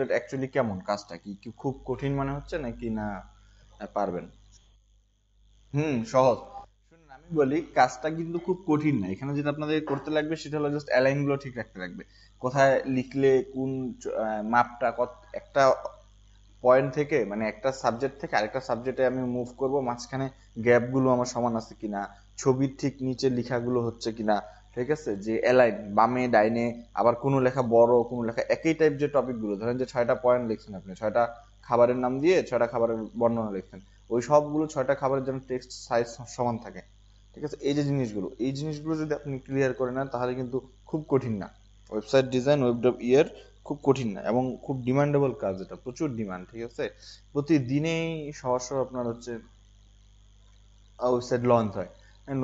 Actually কেমন, কাজটা কি কি খুব কঠিন মনে হচ্ছে নাকি না পারবেন? সহজ। শুনুন আমি বলি, কাজটা কিন্তু খুব কঠিন না। এখানে যেটা আপনাদের করতে লাগবে সেটা হলো জাস্ট অ্যালাইন গুলো ঠিক রাখতে লাগবে। কোথায় লিখলে কোন মাপটা কত, একটা পয়েন্ট থেকে মানে একটা সাবজেক্ট থেকে আরেকটা সাবজেক্টে আমি মুভ করব, মাঝখানে গ্যাপ গুলো আমার সমান আছে কিনা, ছবির ঠিক নিচে লেখাগুলো হচ্ছে কিনা, ঠিক আছে, যে অ্যালাইন বামে ডাইনে, আবার কোনো লেখা বড় কোনো লেখা একই টাইপ, যে টপিক গুলো ধরেন যে 6টা পয়েন্ট লিখছেন আপনি, 6টা খাবারের নাম দিয়ে 6টা খাবারের বর্ণনা লিখছেন, ওই সবগুলো 6টা খাবারের জন্য টেক্সট সাইজ সমান থাকে। ঠিক আছে, এই জিনিসগুলো যদি আপনি ক্লিয়ার করে নেন তাহলে কিন্তু খুব কঠিন না। ওয়েবসাইট ডিজাইন, ওয়েব ডেভ ইয়ের খুব কঠিন না এবং খুব ডিমান্ডেবল কাজ, এটা প্রচুর ডিমান্ড। ঠিক আছে, প্রতিদিনেই সহস্র আপনার হচ্ছে ওয়েবসাইট লঞ্চ হয়,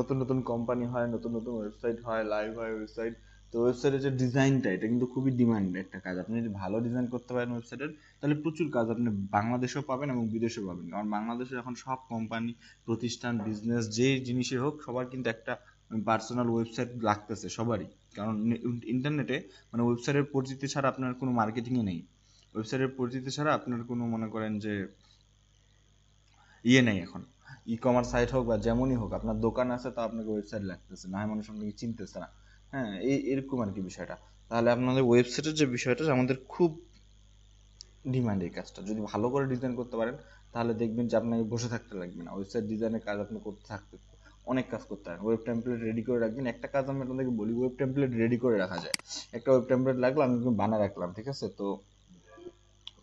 নতুন নতুন কোম্পানি হয়, নতুন নতুন ওয়েবসাইট হয়, লাইভ হয় ওয়েবসাইট। তো ওয়েবসাইটের যে ডিজাইনটা, এটা কিন্তু খুবই ডিমান্ড একটা কাজ। আপনি যদি ভালো ডিজাইন করতে পারেন ওয়েবসাইটের, তাহলে প্রচুর কাজ আপনি বাংলাদেশেও পাবেন এবং বিদেশেও পাবেন। কারণ বাংলাদেশে এখন সব কোম্পানি, প্রতিষ্ঠান, বিজনেস যে জিনিসই হোক, সবার কিন্তু একটা পার্সোনাল ওয়েবসাইট লাগতেছে সবারই। কারণ ইন্টারনেটে মানে ওয়েবসাইটের পরিচিতি ছাড়া আপনার কোনো মার্কেটিংয়ে নেই। ওয়েবসাইটের পরিচিতি ছাড়া আপনার কোনো মনে করেন যে নেই এখন। ই কমার্স সাইট হোক বা যেমনই হোক, আপনার দোকান আছে তো আপনাকে ওয়েবসাইট লাগতেছে, না হয় মানুষ আপনাকে চিনতেছে না। হ্যাঁ, এরকম আর কি বিষয়টা। তাহলে আপনাদের ওয়েবসাইটের যে বিষয়টা, আমাদের খুব ডিমান্ড এই কাজটা। যদি ভালো করে ডিজাইন করতে পারেন তাহলে দেখবেন যে আপনাকে বসে থাকতে লাগবে না, ওয়েবসাইট ডিজাইনের কাজ আপনি করতে থাকতে অনেক কাজ করতে পারেন। ওয়েব টেমপ্লেট রেডি করে রাখবেন। একটা কাজ আমি আপনাদেরকে বলি, ওয়েব টেমপ্লেট রেডি করে রাখা যায়। একটা ওয়েব টেমপ্লেট লাগলো, আমি বানায় রাখলাম, ঠিক আছে, তো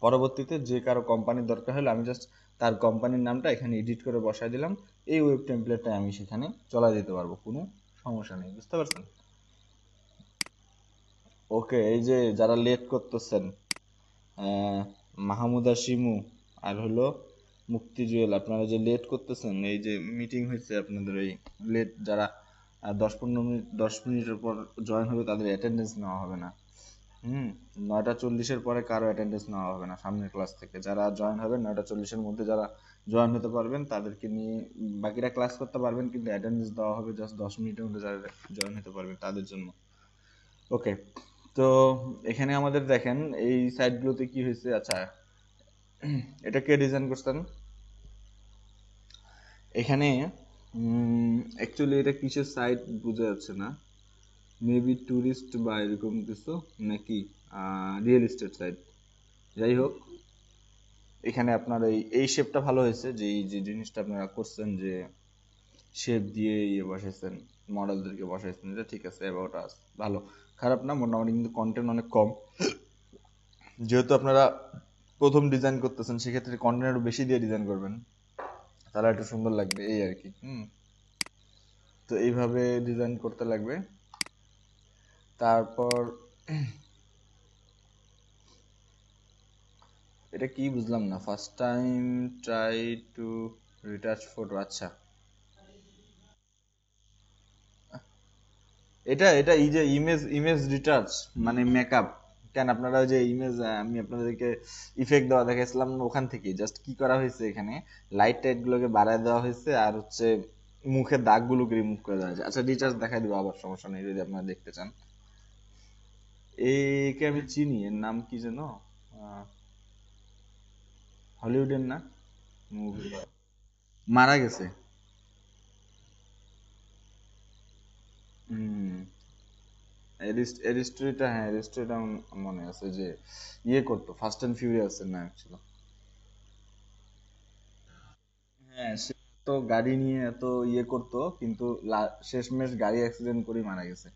পরবর্তীতে যে কারো কোম্পানির দরকার হলে আমি জাস্ট তার কোম্পানির নামটা এখানে এডিট করে বসায় দিলাম, এই ওয়েব টেমপ্লেটটা আমি সেখানে চলাই দিতে পারবো, কোনো সমস্যা নেই। বুঝতে পারছেন? ওকে, এই যে যারা লেট করতেছেন, মাহমুদা শিমু আর হলো মুক্তি জুয়েল, আপনারা যে লেট করতেছেন, এই যে মিটিং হয়েছে আপনাদের, এই লেট যারা 10-15 মিনিটের পর জয়েন হবে তাদের অ্যাটেন্ডেন্স নেওয়া হবে না। 9টা 40-এর পরে কারো অ্যাটেন্ডেন্স নেওয়া হবে না সামনের ক্লাস থেকে। যারা জয়েন হবেন 9টা 40-এর মধ্যে, যারা জয়েন হতে পারবেন তাদেরকে নিয়ে বাকিরা ক্লাস করতে পারবেন, কিন্তু অ্যাটেন্ডেন্স দেওয়া হবে জাস্ট 10 মিনিটের মধ্যে যারা জয়েন হতে পারবেন তাদের জন্য। ওকে, তো এখানে আমাদের দেখেন এই সাইটগুলোতে কি হয়েছে। আচ্ছা, এটা কে ডিজাইন করছেন? এখানে অ্যাকচুয়ালি এটা কিসের সাইট বোঝা যাচ্ছে না, মেবি ট্যুরিস্ট বা এরকম কিছু, নাকি রিয়েল এস্টেট সাইট। যাই হোক, এখানে আপনার এই শেপটা ভালো হয়েছে, যে এই যে জিনিসটা আপনারা করছেন, যে শেপ দিয়ে বসাইছেন, মডেলদেরকে বসাইছেন, এটা ঠিক আছে, অ্যাবাউট আস ভালো, খারাপ না মোটামুটি, কিন্তু কন্টেন্ট অনেক কম। যেহেতু আপনারা প্রথম ডিজাইন করতেছেন, সেক্ষেত্রে কন্টেন্ট একটু বেশি দিয়ে ডিজাইন করবেন, তাহলে একটু সুন্দর লাগবে, এই আর কি। তো এইভাবে ডিজাইন করতে লাগবে। তারপর এটা কি বুঝলাম না, first time try to retouch photo. আচ্ছা, এটা এটা এই যে ইমেজ ইমেজ রিটাচ মানে মেকআপ, কেন আপনারা যে ইমেজ, আমি আপনাদেরকে ইফেক্ট দেওয়া দেখাইছিলাম ওখান থেকে জাস্ট কি করা হয়েছে, এখানে লাইট টাইট গুলোকে বাড়ায় দেওয়া হয়েছে, আর হচ্ছে মুখের দাগগুলোকে রিমুভ করে দেওয়া হয়েছে। আচ্ছা, রিটাচ দেখাই দিব আবার, সমস্যা নেই যদি আপনারা দেখতে চান। একে আমি চিনি, এর নাম কি যেন, হলিউডের না, মুভি, মারা গেছে। হুম, এরিস্ট্রিটা, হ্যাঁ এরিস্ট্রিটা মনে আছে, যে করতো, ফাস্ট অ্যান্ড ফিউরিয়াস এর নাম ছিল। হ্যাঁ, সে তো গাড়ি নিয়ে এত করতো, কিন্তু শেষমেশ গাড়ি অ্যাক্সিডেন্ট করে মারা গেছে,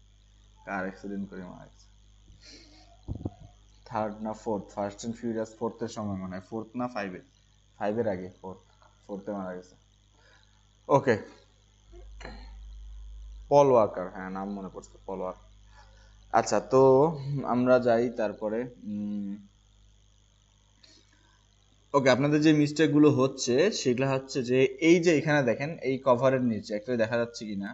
কার অ্যাক্সিডেন্ট করে মারা গেছে। থার্ড না ফোর্থ, ফার্স্ট অ্যান্ড ফিউরিয়াস ফোর্থের সময় মনে হয়, ফোর্থ না ফাইভে, ফাইভের আগে, ফোর্থে মারা গেছে। ওকে, পল ওয়াকার, হ্যাঁ নাম মনে পড়ছে, পল ওয়াকার। আচ্ছা, তো আমরা যাই তারপরে। ওকে, আপনাদের যে মিস্টেক গুলো হচ্ছে সেগুলো হচ্ছে যে এই যে এখানে দেখেন, এই কভারের নিচে একটা দেখা যাচ্ছে কিনা,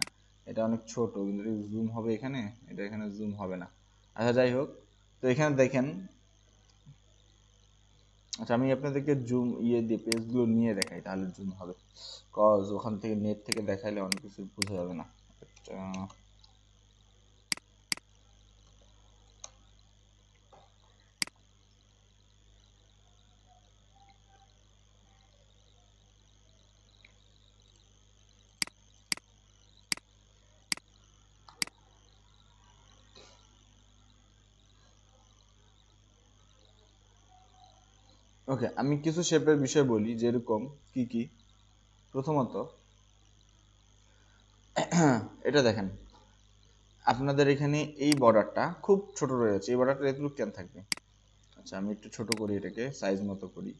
এটা অনেক ছোট, কিন্তু জুম হবে এখানে, এটা এখানে জুম হবে না। আচ্ছা, যাই হোক, তো এখানে দেখেন। আচ্ছা, আমি আপনাদেরকে জুম দিয়ে পেজগুলো নিয়ে দেখাই, তাহলে জুম হবে, কজ ওখান থেকে নেট থেকে দেখাইলে অনেক কিছু বোঝা যাবে না। ওকে, আমি কিছু শেপের বিষয় বলি, যেরকম কি কি। প্রথমত এটা দেখেন, আপনাদের এখানে এই বর্ডারটা খুব ছোট রয়েছে, এই বর্ডারটা এতটুকু কেন থাকবে? আচ্ছা আমি একটু ছোট করি, এটাকে সাইজ মতো করি।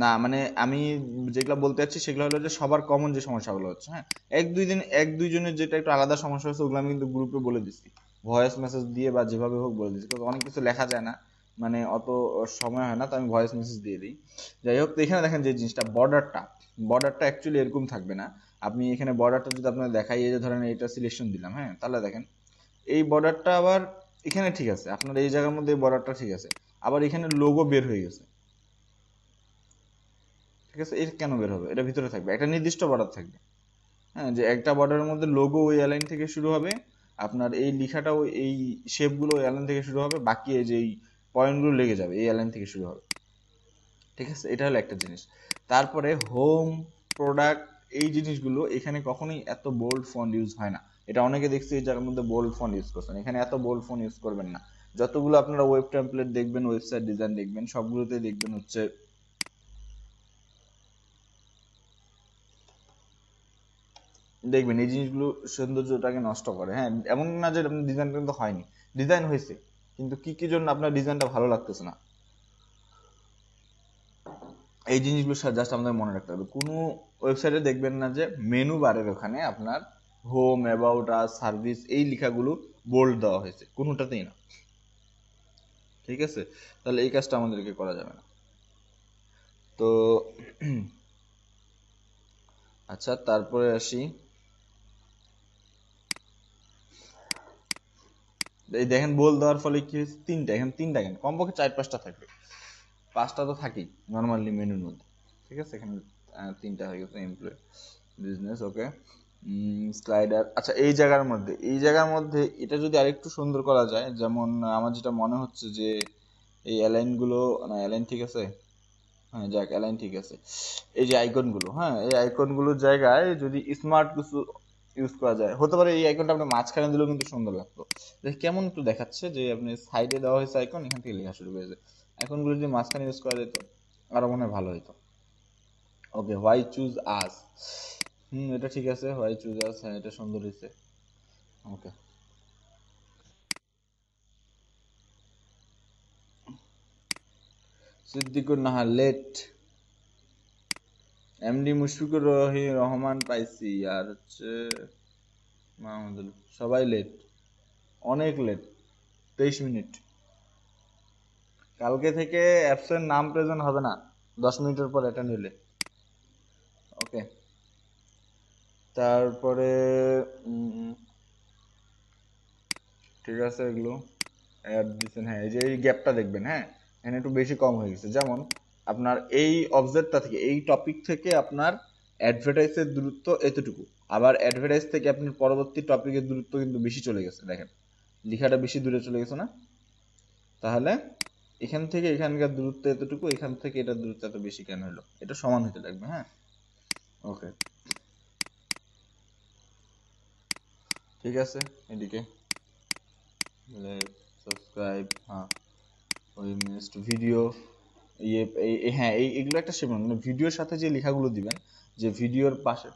না মানে আমি যেগুলো বলতে চাচ্ছি সেগুলো হলো যে সবার কমন যে সমস্যাগুলো হচ্ছে, হ্যাঁ, এক দুইজনের যেটা একটু আলাদা সমস্যা হচ্ছে ওগুলো আমি কিন্তু গ্রুপে বলে দিচ্ছি, ভয়েস মেসেজ দিয়ে বা যেভাবে হোক বলে দিচ্ছি, কারণ অনেক কিছু লেখা যায় না, মানে অত সময় হয় না, তো আমি ভয়েস মেসেজ দিয়ে দিই। যাই হোক, তো এখানে দেখেন যে জিনিসটা বর্ডারটা অ্যাকচুয়ালি এরকম থাকবে না। আপনি এখানে বর্ডারটা যদি আপনার দেখাই, এই যে ধরেন এটা সিলেকশন দিলাম, হ্যাঁ, তাহলে দেখেন এই বর্ডারটা আবার এখানে ঠিক আছে, আপনার এই জায়গার মধ্যে এই বর্ডারটা ঠিক আছে, আবার এখানে লোগো বের হয়ে গেছে, ঠিক আছে। এটা কেন বের হবে? এটা ভিতরে থাকবে, একটা নির্দিষ্ট বর্ডার থাকবে, হ্যাঁ, যে একটা বর্ডারের মধ্যে লোগো ওই অ্যালাইন থেকে শুরু হবে, আপনার এই লেখাটাও এই শেপগুলো ওই অ্যালাইন থেকে শুরু হবে, বাকি এই যে এই পয়েন্টগুলো লেগে যাবে এই অ্যালাইন থেকে শুরু হবে, ঠিক আছে। এটা হলো একটা জিনিস। তারপরে হোম, প্রোডাক্ট, এই জিনিসগুলো এখানে কখনোই এত বোল্ড ফন্ট ইউজ হয় না। এটা অনেকে দেখছি এই জায়গার মধ্যে বোল্ড ফন্ট ইউজ করছেন, এখানে এত বোল্ড ফন্ট ইউজ করবেন না। যতগুলো আপনারা ওয়েব টেমপ্লেট দেখবেন, ওয়েবসাইট ডিজাইন দেখবেন, সবগুলোতে দেখবেন হচ্ছে দেখবেন এই জিনিসগুলো সৌন্দর্যটাকে নষ্ট করে, হ্যাঁ, এমন না যে আপনার ডিজাইন কিন্তু হয়নি, ডিজাইন হয়েছে, কিন্তু কি কি জন্য আপনার ডিজাইনটা ভালো লাগতেছে না, এই জিনিসগুলো জাস্ট আমাদের মনে রাখতে হবে। কোনো ওয়েবসাইটে দেখবেন না যে মেনু বারের ওখানে আপনার হোম, অ্যাবাউট আস, সার্ভিস এই লেখাগুলো বোল্ড দেওয়া হয়েছে, কোনোটাতেই না, ঠিক আছে। তাহলে এই কাজটা আমাদেরকে করা যাবে না। তো আচ্ছা, তারপরে আসি, এই দেখেন বোল্ড দেওয়ার ফলে কি হয়েছে, তিনটা, এখানে তিনটা কেন, কমপক্ষে 4-5টা থাকবে, 5টা তো থাকেই নর্মালি মেনুর মধ্যে, ঠিক আছে। এখানে তিনটা হয়ে গেছে, এমপ্লয়, বিজনেস, ওকে। স্লাইডার, আচ্ছা এই জায়গার মধ্যে এটা যদি আরেকটু সুন্দর করা যায়, যেমন আমার যেটা মনে হচ্ছে যে এই অ্যালাইনগুলো, না অ্যালাইন ঠিক আছে, হ্যাঁ যাক অ্যালাইন ঠিক আছে, এই যে আইকনগুলো, হ্যাঁ এই আইকনগুলোর জায়গায় যদি স্মার্ট কিছু ইউজ করা যায়, হতে পারে এই আইকনটা আপনার মাঝখানে দিলেও কিন্তু সুন্দর লাগতো। কেমন একটু দেখাচ্ছে যে আপনি সাইডে দেওয়া হয়েছে আইকন, এখান থেকে লেখা শুরু করেছে, আইকনগুলো যদি মাঝখানে ইউজ করা যেত আরো মনে হয় ভালো হতো। ওকে, হোয়াই চুজ আস, এটা ঠিক আছে, হোয়াই চুজ আস, হ্যাঁ এটা সুন্দর হয়েছে, ওকে। সিদ্দিকুর নাহার লেট, এমডি মুশফিকুর রহমান পাইছি, আর হচ্ছে মাহমুদুল, সবাই লেট, অনেক লেট, 23 মিনিট। কালকে থেকে অ্যাপসের নাম প্রেজেন্ট হবে না 10 মিনিটের পর এটা নিলে, ওকে। তারপরে ঠিক আছে, এগুলো অ্যাড দিচ্ছেন, হ্যাঁ এই যে এই গ্যাপটা দেখবেন, হ্যাঁ এখানে একটু বেশি কম হয়ে গেছে, যেমন আপনার এই অবজেক্টটা থেকে, এই টপিক থেকে আপনার অ্যাডভার্টাইজের দূরত্ব এতটুকু, আবার অ্যাডভার্টাইজ থেকে আপনার পরবর্তী টপিকের দূরত্ব কিন্তু বেশি চলে গেছে, দেখেন লেখাটা বেশি দূরে চলে গেছে না, তাহলে এখান থেকে এখানকার দূরত্ব এতটুকু, এখান থেকে এটার দূরত্ব এত বেশি কেন হলো, এটা সমান হতে লাগবে, হ্যাঁ, ওকে। ঠিক আছে, এদিকে সাবস্ক্রাইব, হ্যাঁ, ওই নেক্সট ভিডিও, ইয়ে হ্যাঁ এইগুলো একটা শেপ, মানে ভিডিওর সাথে যে লেখাগুলো দিবেন, যে ভিডিওর পাশে,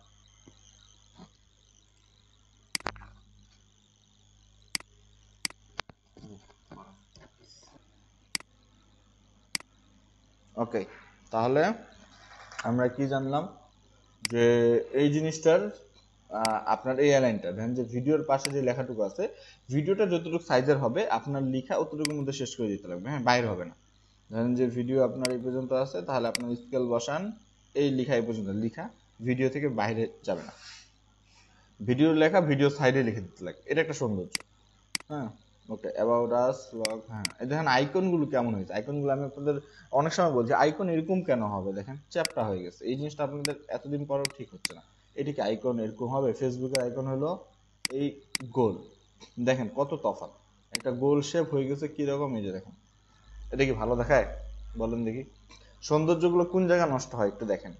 ওকে। তাহলে আমরা কি জানলাম, যে এই জিনিসটার আপনার এই লাইনটা দেখেন, যে ভিডিওর পাশে যে লেখাটুকু আছে, ভিডিওটা যতটুকু সাইজের হবে আপনার লেখা অতটুকুর মধ্যে শেষ করে দিতে লাগবে, হ্যাঁ, বাইরে হবে না। ধরেন যে ভিডিও আপনার এই পর্যন্ত আছে, তাহলে আপনার স্কেল বসান, এই লেখা এই পর্যন্ত লেখা, ভিডিও থেকে বাইরে যাবে না, ভিডিওর লেখা ভিডিও সাইডে লিখে দিতে লাগে, এটা একটা সৌন্দর্য, হ্যাঁ, ওকে। অ্যাবাউট আস, ব্লগ, হ্যাঁ এই দেখেন আইকনগুলো কেমন হয়েছে, আইকনগুলো আমি আপনাদের অনেক সময় বলছি আইকন এরকম কেন হবে, দেখেন চ্যাপটা হয়ে গেছে, এই জিনিসটা আপনাদের এতদিন পরেও ঠিক হচ্ছে না, এটিকে আইকন এরকম হবে, ফেসবুকের আইকন হলো এই গোল, দেখেন কত তফাৎ, একটা গোল শেপ হয়ে গেছে কিরকম, এই যে দেখেন, এটা কি ভালো দেখায় বলেন দেখি, সৌন্দর্যগুলো কোন জায়গায় নষ্ট হয় একটু দেখেন,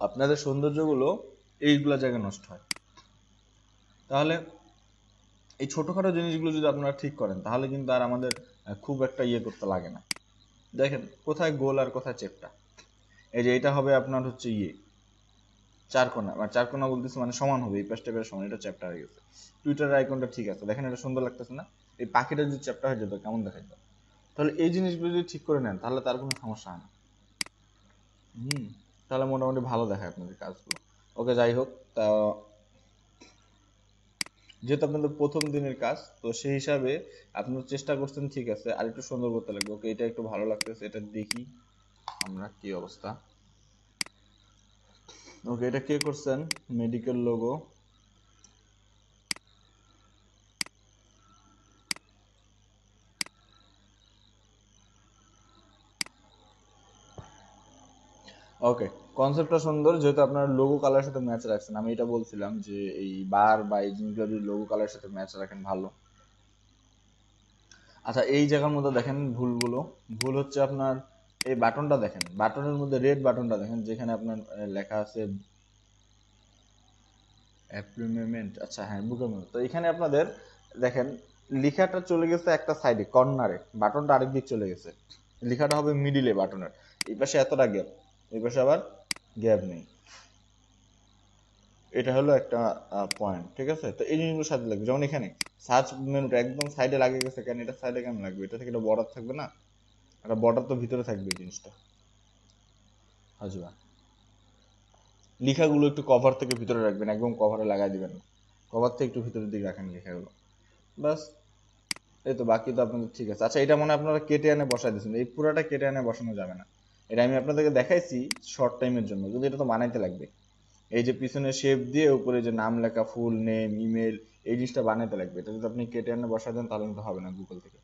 আপনাদের সৌন্দর্যগুলো এইগুলা জায়গায় নষ্ট হয়। তাহলে এই ছোটখাটো জিনিসগুলো যদি আপনারা ঠিক করেন তাহলে কিন্তু আর আমাদের খুব একটা ইয়ে করতে লাগে না। দেখেন কোথায় গোল আর কোথায় চেপটা। এই যে এটা হবে আপনার হচ্ছে ইয়ে চারকোনা, মানে চারকোনা বলতেছি মানে সমান হবে, এই পাশটা বেশ সমান, এটা চ্যাপ্টার হয়ে গেছে। টুইটারের আইকনটা ঠিক আছে, দেখেন এটা সুন্দর লাগতেছে না? এই পাখিটা যদি চ্যাপ্টার হয়ে যেত কেমন দেখাইতো? তাহলে এই জিনিসগুলো যদি ঠিক করে নেন তাহলে তার কোনো সমস্যা হয় না। তাহলে মোটামুটি ভালো দেখায় আপনাদের কাজগুলো। ওকে, যাই হোক, তা যেহেতু আপনাদের প্রথম দিনের কাজ, তো সেই হিসাবে আপনারা চেষ্টা করছেন, ঠিক আছে, আর একটু সুন্দর করতে লাগবে। ওকে, এটা একটু ভালো লাগতেছে, এটা দেখি আমরা কি অবস্থা। ওকে, এটা কে করছেন? Medical logo. ওকে, কনসেপ্টটা সুন্দর, যেহেতু আপনার লোগো কালারের সাথে ম্যাচ রাখছেন। আমি এটা বলছিলাম যে এই বার বা এই জিনিসগুলো যদি লোগো কালারের সাথে ম্যাচ রাখেন ভালো। আচ্ছা, এই জায়গার মধ্যে দেখেন ভুলগুলো। ভুল হচ্ছে আপনার এই বাটনটা দেখেন, বাটনের মধ্যে রেড বাটনটা দেখেন যেখানে আপনার লেখা আছে অ্যাপ্লিমেন্ট। আচ্ছা হ্যাঁ, বুকের মধ্যে। তো এখানে আপনাদের দেখেন লেখাটা চলে গেছে একটা সাইডে কর্নারে, বাটনটা আরেক দিক চলে গেছে। লেখাটা হবে মিডিলে বাটনের, এই পাশে এতটা গ্যাপ, এই পাশে আবার গ্যাপ নেই। এটা হলো একটা পয়েন্ট, ঠিক আছে? তো এই জিনিসগুলো সাথে লাগবে, যেমন এখানে সার্চ মেনুটা একদম সাইডে লাগে গেছে কেন? এটা সাইডে কেন লাগবে? এটা থেকে একটা বর্ডার থাকবে না? একটা বর্ডার তো ভিতরে থাকবে এই জিনিসটা। হাজবা লেখাগুলো একটু কভার থেকে ভিতরে রাখবেন, একদম কভারে লাগাই দিবেন না, কভার থেকে একটু ভিতরের দিকে রাখেন লেখাগুলো, বাস। এই তো, বাকি তো আপনাদের ঠিক আছে। আচ্ছা, এটা মনে হয় আপনারা কেটে এনে বসাই দিয়েছেন, এই পুরাটা কেটে এনে বসানো যাবে না। এটা আমি আপনাদেরকে দেখাইছি শর্ট টাইমের জন্য, কিন্তু এটা তো বানাইতে লাগবে। এই যে পিছনে শেপ দিয়ে উপরে যে নাম লেখা, ফুল নেম, ইমেল, এই জিনিসটা বানাইতে লাগবে। এটা যদি আপনি কেটে এনে বসাই দেন তাহলে কিন্তু হবে না গুগল থেকে।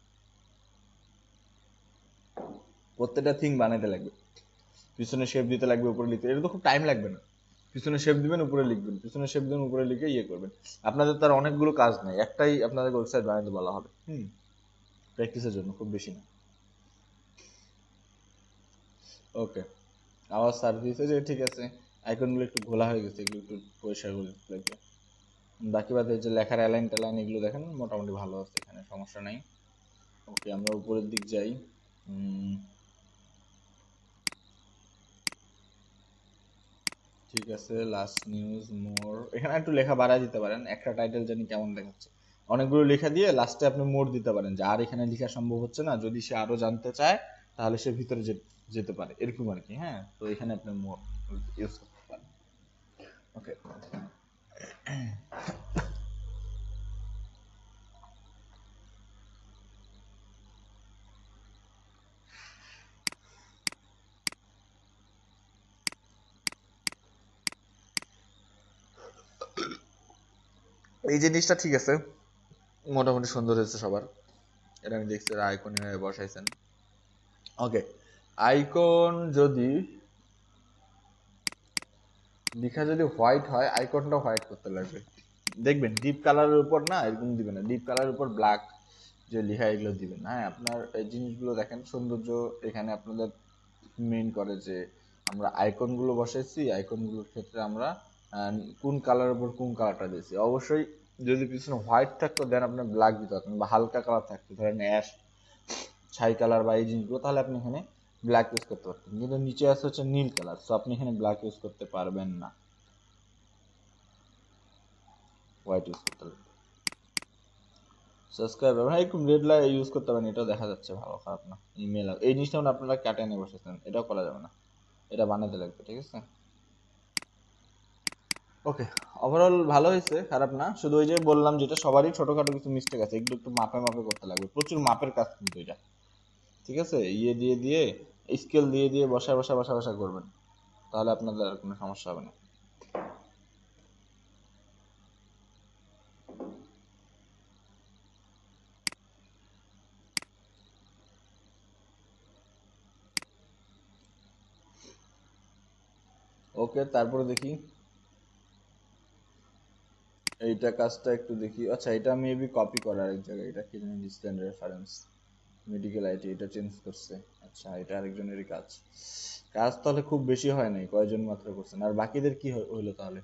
প্রত্যেকটা থিং বানাইতে লাগবে, পিছনে শেপ দিতে লাগবে, উপরে লিখতে, এটা তো খুব টাইম লাগবে না। পিছনে শেপ দিবেন, উপরে লিখবেন, পিছনে শেপ দিবেন, উপরে লিখে ইয়ে করবেন। আপনাদের তার অনেকগুলো কাজ নাই, একটাই আপনাদের ওয়েবসাইট বানাইতে বলা হবে। প্র্যাকটিসের জন্য, খুব বেশি না। ওকে, আবার সার্ভিস যে ঠিক আছে, আইকনগুলো একটু ঘোলা হয়ে গেছে, এগুলো একটু পরিষ্কার করে দিতে লাগবে। বাকি বাদে যে লেখার অ্যালাইন ট্যালাইন এগুলো দেখেন মোটামুটি ভালো আছে, এখানে সমস্যা নাই। ওকে, আমরা উপরের দিক যাই। ঠিক আছে, লাস্ট নিউজ মোর, এখানে একটু লেখা বাড়ায় দিতে পারেন, একটা টাইটেল জানি কেমন দেখাচ্ছে। অনেকগুলো লেখা দিয়ে লাস্টে আপনি মোর দিতে পারেন, যে আর এখানে লেখা সম্ভব হচ্ছে না, যদি সে আরো জানতে চায় তাহলে সে ভিতরে যেতে পারে, এরকম আর কি। হ্যাঁ, তো এখানে আপনি মোর ইউজ করতে পারেন। ওকে, এই জিনিসটা ঠিক আছে, মোটামুটি সুন্দর হয়েছে সবার। এটা আমি দেখছি আইকন হয়ে বসাইছেন। ওকে, আইকন যদি লেখা যদি হোয়াইট হয়, আইকনটা হোয়াইট করতে লাগবে। দেখবেন ডিপ কালারের উপর না এরকম দিবেন না, ডিপ কালারের উপর ব্ল্যাক যে লেখা এগুলো দিবেন। হ্যাঁ, আপনার এই জিনিসগুলো দেখেন সৌন্দর্য এখানে আপনাদের মেইন করে যে আমরা আইকনগুলো বসাইছি, আইকনগুলোর ক্ষেত্রে আমরা কোন কালারের উপর কোন কালারটা দিয়েছি। অবশ্যই যদি পিছনে হোয়াইট থাকতো দেন আপনার ব্ল্যাক দিতে হতেন, বা হালকা কালার থাকতো ধরেন অ্যাশ, ছাই কালার বা এই জিনিসগুলো, তাহলে আপনি এখানে ব্ল্যাক ইউজ করতে পারতেন। কিন্তু নিচে আছে হচ্ছে নীল কালার, সো আপনি এখানে ব্ল্যাক ইউজ করতে পারবেন না, হোয়াইট ইউজ করতে হবে। সাবস্ক্রাইবার ভাই একটু রেড লাইট ইউজ করতে পারেন, এটাও দেখা যাচ্ছে ভালো, খারাপ না। ইমেল এই জিনিসটা আপনারা কাটে নিয়ে বসেছেন, এটাও করা যাবে না, এটা বানাতে লাগবে, ঠিক আছে? ওকে, ওভারঅল ভালো হয়েছে, খারাপ না। শুধু ওই যে বললাম যেটা সবারই ছোটখাটো কিছু মিস্টেক আছে, এগুলো একটু মাপে মাপে করতে লাগবে, প্রচুর মাপের কাজ কিন্তু এটা, ঠিক আছে? ইয়ে দিয়ে দিয়ে স্কেল দিয়ে দিয়ে বসায় বসা বসা বসা করবেন, তাহলে আপনাদের আর কোনো সমস্যা হবে না। ওকে, তারপরে দেখি এইটা কাজটা একটু দেখি। আচ্ছা, এটা মেবি কপি করার এক জায়গায়, এটা কি জানি ডিসট্যান্ট রেফারেন্স মেডিকেল আইটি, এটা চেঞ্জ করছে। আচ্ছা, এটা আরেকজনেরই কাজ। কাজ তাহলে খুব বেশি হয় নাই, কয়জন মাত্র করছেন, আর বাকিদের কি হইলো তাহলে?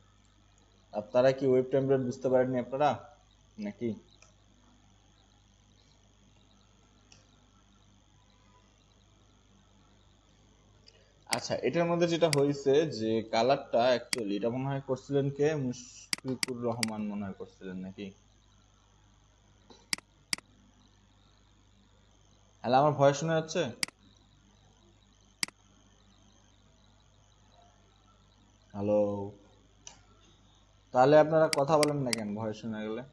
আপনারা কি ওয়েব টেমপ্লেট বুঝতে পারেননি আপনারা নাকি? আচ্ছা, এটার মধ্যে যেটা হয়েছে যে কালারটা অ্যাকচুয়ালি এটা মনে হয় করছিলেন কে, মুশফিকুর রহমান মনে হয় করছিলেন নাকি? হ্যালো, আমার ভয়েস শোনা যাচ্ছে? হ্যালো, তাহলে আপনারা কথা বলেন না কেন ভয়েস শোনা গেলে?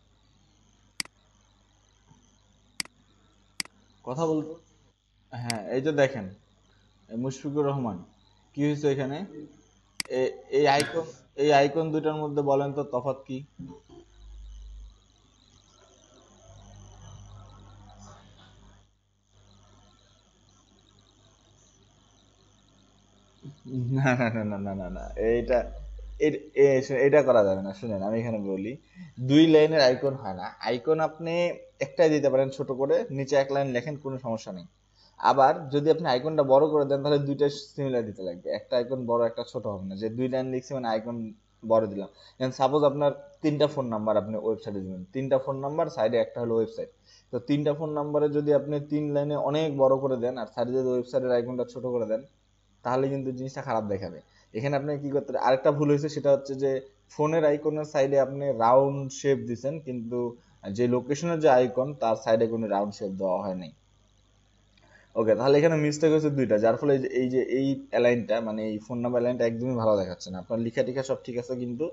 কথা বল। হ্যাঁ, এই যে দেখেন, এই মুশফিকুর রহমান, কি হয়েছে এখানে? এই আইকন, এই আইকন দুটার মধ্যে বলেন তো তফাৎ কি? না না না না না না না, এইটা এটা করা যাবে না। শুনেন, আমি এখানে বলি, দুই লাইনের আইকন হয় না। আইকন আপনি একটাই দিতে পারেন ছোট করে, নিচে এক লাইন লেখেন, কোনো সমস্যা নেই। আবার যদি আপনি আইকনটা বড় করে দেন তাহলে দুইটা সিমিলার দিতে লাগবে, একটা আইকন বড় একটা ছোট হবে না। যে দুই লাইন লিখছি মানে আইকন বড় দিলাম। সাপোজ আপনার তিনটা ফোন নাম্বার আপনি ওয়েবসাইটে দিবেন, তিনটা ফোন নাম্বার, সাইডে একটা হলো ওয়েবসাইট। তো তিনটা ফোন নাম্বারে যদি আপনি তিন লাইনে অনেক বড় করে দেন আর সাইডে যদি ওয়েবসাইটের আইকনটা ছোট করে দেন, তাহলে কিন্তু জিনিসটা খারাপ দেখাবে। এখানে আপনি কি করতে, আরেকটা ভুল হয়েছে, সেটা হচ্ছে যে ফোনের আইকনের সাইডে আপনি রাউন্ড শেপ দিছেন, কিন্তু যে লোকেশনের যে আইকন তার সাইডে কোনো রাউন্ড শেপ দেওয়া হয় নাই। ওকে, তাহলে এখানে মিস্টেক হয়েছে দুইটা, যার ফলে এই অ্যালাইনটা মানে এই ফোন নাম্বার অ্যালাইনটা একদমই ভালো দেখাচ্ছে না। আপনার লিখা টিখা সব ঠিক আছে, কিন্তু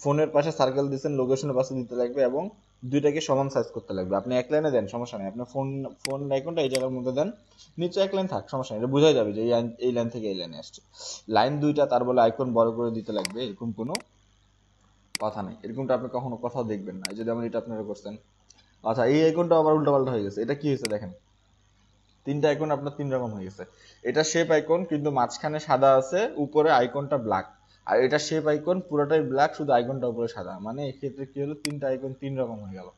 ফোনের পাশে সার্কেল দিচ্ছেন, লোকেশনের পাশে দিতে লাগবে, এবং দুইটাকে সমান সাইজ করতে লাগবে। আপনি এক লাইনে দেন, সমস্যা নেই, আপনি ফোন ফোন আইকনটা এই জায়গার মধ্যে দেন, নিচে এক লাইন থাক, সমস্যা নেই, এটা বোঝাই যাবে যে এই লাইন থেকে এই লাইনে আসছে। লাইন দুইটা, তার বলে আইকন বড় করে দিতে লাগবে, এরকম কোনো কথা নেই। এরকমটা আপনি কখনো কোথাও দেখবেন না। এই যদি যেমন এটা আপনারা করছেন। আচ্ছা, এই আইকনটা আবার উল্টাপাল্টা হয়ে গেছে। এটা কি হয়েছে দেখেন, তিনটা আইকন আপনার তিন রকম হয়ে গেছে। এটা শেপ আইকন, কিন্তু মাঝখানে সাদা আছে, উপরে আইকনটা ব্ল্যাক। আর এটা শেপ আইকন, পুরোটাই ব্ল্যাক, শুধু আইকনটা উপরে সাদা। মানে এক্ষেত্রে কি হলো, তিনটা আইকন তিন রকম হয়ে গেল।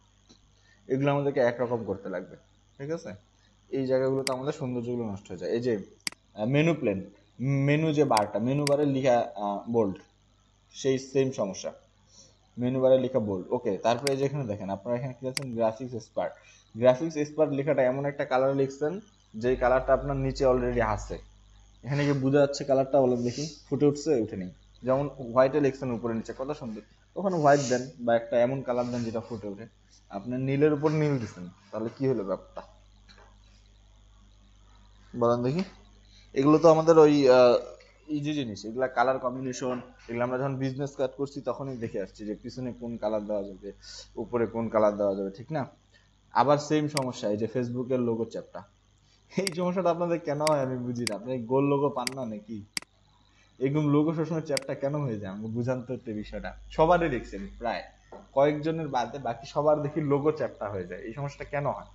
এগুলো আমাদেরকে একরকম করতে লাগবে, ঠিক আছে? এই জায়গাগুলোতে আমাদের সৌন্দর্যগুলো নষ্ট হয়ে যায়। এই যে মেনু প্লেন, মেনু যে বারটা, মেনু বারে লিখা বোল্ড, সেই সেম সমস্যা, মেনু বারে লেখা বোল্ড। ওকে, তারপরে এই যে এখানে দেখেন, আপনারা এখানে কি আছেন, গ্রাফিক্স এক্সপার্ট। গ্রাফিক্স এক্সপার্ট লেখাটা এমন একটা কালার লিখছেন যে কালারটা আপনার নিচে অলরেডি আছে। এখানে কি বোঝা যাচ্ছে কালারটা, বলেন দেখি, ফুটে উঠছে উঠে নেই? যেমন হোয়াইটে লিখছেন উপরে নিচে, কত সুন্দর, ওখানে হোয়াইট দেন বা একটা এমন কালার দেন যেটা ফুটে ওঠে। আপনার নীলের উপর নীল দিচ্ছেন, তাহলে কি হলো ব্যাপারটা, বলেন দেখি? এগুলো তো আমাদের ওই ইজি জিনিস, এগুলা কালার কম্বিনেশন, এগুলো আমরা যখন বিজনেস কার্ড করছি তখনই দেখে আসছি যে পিছনে কোন কালার দেওয়া যাবে, উপরে কোন কালার দেওয়া যাবে, ঠিক না? আবার সেম সমস্যা, এই যে ফেসবুকের লোগো চ্যাপটা, এই সমস্যাটা আপনাদের কেন হয় আমি বুঝি না। আপনি গোল লোগো পান না নাকি? এরকম লোগো সবসময় চ্যাপটা কেন হয়ে যায় আমাকে বুঝান তো একটু বিষয়টা। সবারই দেখছেন, প্রায় কয়েকজনের বাদে বাকি সবার দেখি লোগো চ্যাপটা হয়ে যায়। এই সমস্যাটা কেন হয়,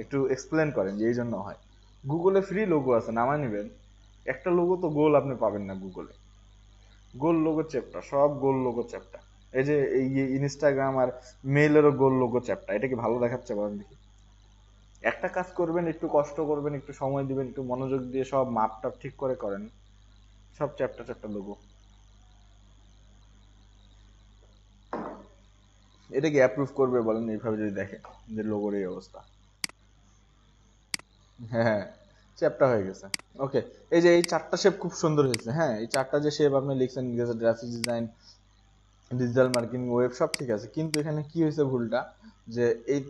একটু এক্সপ্লেন করেন যে এই জন্য হয়। গুগলে ফ্রি লোগো আছে, নামায় নেবেন। একটা লোগো তো গোল আপনি পাবেন না গুগলে, গোল লোগো চ্যাপ্টা, সব গোল লোগো চ্যাপ্টা। এই যে এই ইনস্টাগ্রাম আর মেইলেরও গোল লোগো চ্যাপ্টা, এটা কি ভালো দেখাচ্ছে বলেন দেখি? একটা কাজ করবেন, একটু কষ্ট করবেন, একটু সময় দিবেন, একটু মনোযোগ দিয়ে সব মাপটা ঠিক করে করেন, সব চ্যাপ্টা চ্যাপ্টা লোগো। এটা কি অ্যাপ্রুভ করবে বলেন এইভাবে যদি দেখে যে লোগোর এই অবস্থা? হ্যাঁ, চ্যাপ্টা হয়ে গেছে। ওকে, এই যে এই চারটা শেপ খুব সুন্দর হয়েছে। হ্যাঁ, এই চারটা যে শেপ আপনি লিখছেন, graphics design, digital marketing, web, সব ঠিক আছে, কিন্তু এখানে কি হয়েছে ভুলটা, যে এই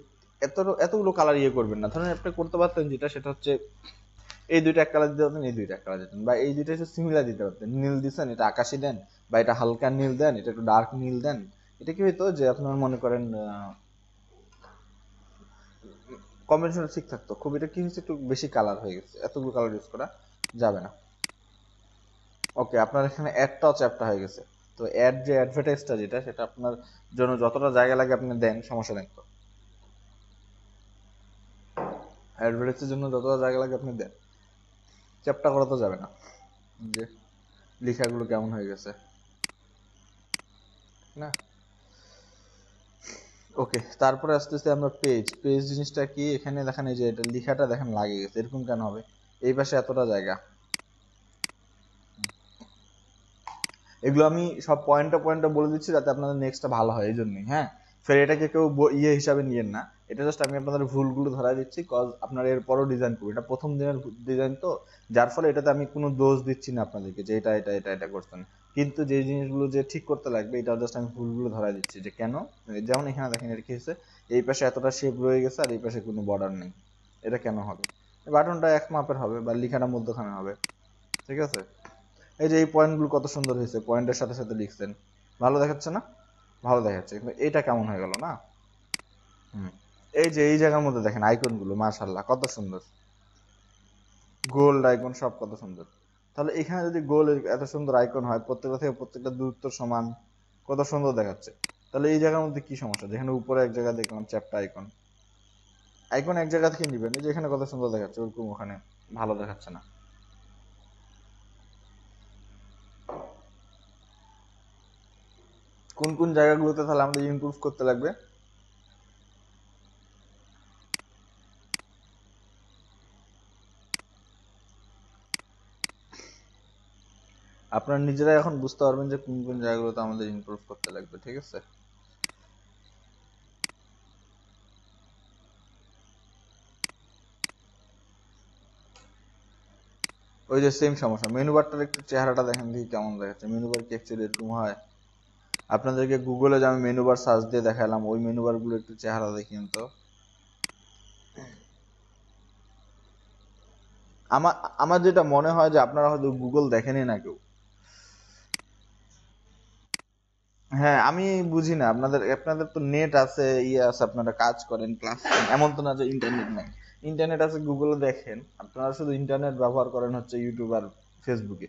এতগুলো কালার ইয়ে করবেন না। ধরেন আপনি করতে পারতেন যেটা, সেটা হচ্ছে এই দুইটা এক কালার দিতে পারতেন, এই দুইটা এক কালার দিতেন, বা এই দুইটা একটু সিমিলার দিতে পারতেন। নীল দিচ্ছেন, এটা আকাশি দেন, বা এটা হালকা নীল দেন, এটা একটু ডার্ক নীল দেন। এটা কি হইতো যে আপনার মনে করেন কম্বিনেশন ঠিক থাকতো খুব। এটা কি হচ্ছে, একটু বেশি কালার হয়ে গেছে, এতগুলো কালার ইউজ করা যাবে না। ওকে, আপনার এখানে অ্যাডটাও চ্যাপ্টা হয়ে গেছে। তো অ্যাড যে অ্যাডভার্টাইজটা যেটা, সেটা আপনার জন্য যতটা জায়গা লাগে আপনি দেন, সমস্যা নেই তো। অ্যাডভার্টাইজের জন্য যতটা জায়গা লাগে আপনি দেন, চ্যাপ্টা করা তো যাবে না। যে লেখাগুলো কেমন হয়ে গেছে না? ওকে, তারপরে আসতেছে আমরা পেজ। পেজ জিনিসটা কি, এখানে দেখেন এই যে এটা লেখাটা দেখেন লাগে গেছে, এরকম কেন হবে? এই পাশে এতটা জায়গা, এগুলো আমি সব পয়েন্টে পয়েন্টে বলে দিচ্ছি যাতে আপনাদের নেক্সটটা ভালো হয়, এই জন্যই। হ্যাঁ, ফের এটাকে কেউ ইয়ে হিসাবে নিয়েন না এটা জাস্ট আমি আপনাদের ভুলগুলো ধরাই দিচ্ছি, কজ আপনারা এরপরও ডিজাইন করবো, এটা প্রথম দিনের ডিজাইন তো, যার ফলে এটাতে আমি কোনো দোষ দিচ্ছি না আপনাদেরকে যে এটা এটা এটা এটা করছেন, কিন্তু যে জিনিসগুলো যে ঠিক করতে লাগবে এটা জাস্ট আমি ভুলগুলো ধরাই দিচ্ছি যে কেন। যেমন এখানে দেখেন এটা কি হয়েছে, এই পাশে এতটা শেপ রয়ে গেছে আর এই পাশে কোনো বর্ডার নেই, এটা কেন হবে? বাটনটা এক মাপের হবে বা লিখাটা মধ্যখানে হবে, ঠিক আছে। এই যে এই পয়েন্টগুলো কত সুন্দর হয়েছে, পয়েন্টের সাথে সাথে লিখছেন, ভালো দেখাচ্ছে না? ভালো দেখাচ্ছে, কিন্তু এটা কেমন হয়ে গেল না? হুম। এই যে এই জায়গার মধ্যে দেখেন আইকনগুলো মাশাআল্লাহ কত সুন্দর, গোল্ড আইকন সব কত সুন্দর। তাহলে এখানে যদি গোল এত সুন্দর আইকন হয়, প্রত্যেকটা থেকে প্রত্যেকটা দূরত্ব সমান, কত সুন্দর দেখাচ্ছে। তাহলে এই জায়গার মধ্যে কি সমস্যা? যেখানে উপরে এক জায়গায় দেখলাম চ্যাপ্টা আইকন, আইকন এক জায়গা থেকে নিবেন, এই যে এখানে কত সুন্দর দেখাচ্ছে, ওরকম ওখানে ভালো দেখাচ্ছে না। কোন কোন জায়গাগুলোতে তাহলে আমাদের ইমপ্রুভ করতে লাগবে? আপনারা নিজেরাই এখন বুঝতে পারবেন যে কোন কোন জায়গাগুলোতে আমাদের ইমপ্রুভ করতে লাগবে, ঠিক আছে। ওই যে সেম সমস্যা, মেনু বারটার একটু চেহারাটা দেখেন দেখি কেমন দেখাচ্ছে, মেনু বার কি অ্যাকচুয়ালি এরকম হয়? আপনাদেরকে গুগলে যে আমি মেনু বার সার্চ দিয়ে দেখালাম, ওই মেনু বার গুলো একটু চেহারা দেখিন তো। আমার আমার যেটা মনে হয় যে আপনারা হয়তো গুগল দেখেনই না কেউ। হ্যাঁ, আমি বুঝি না, আপনাদের আপনাদের তো নেট আছে, ইয়ে আছে, আপনারা কাজ করেন, ক্লাস করেন, এমন তো না যে ইন্টারনেট নাই। ইন্টারনেট আছে, গুগলে দেখেন। আপনারা শুধু ইন্টারনেট ব্যবহার করেন হচ্ছে ইউটিউব আর ফেসবুকে।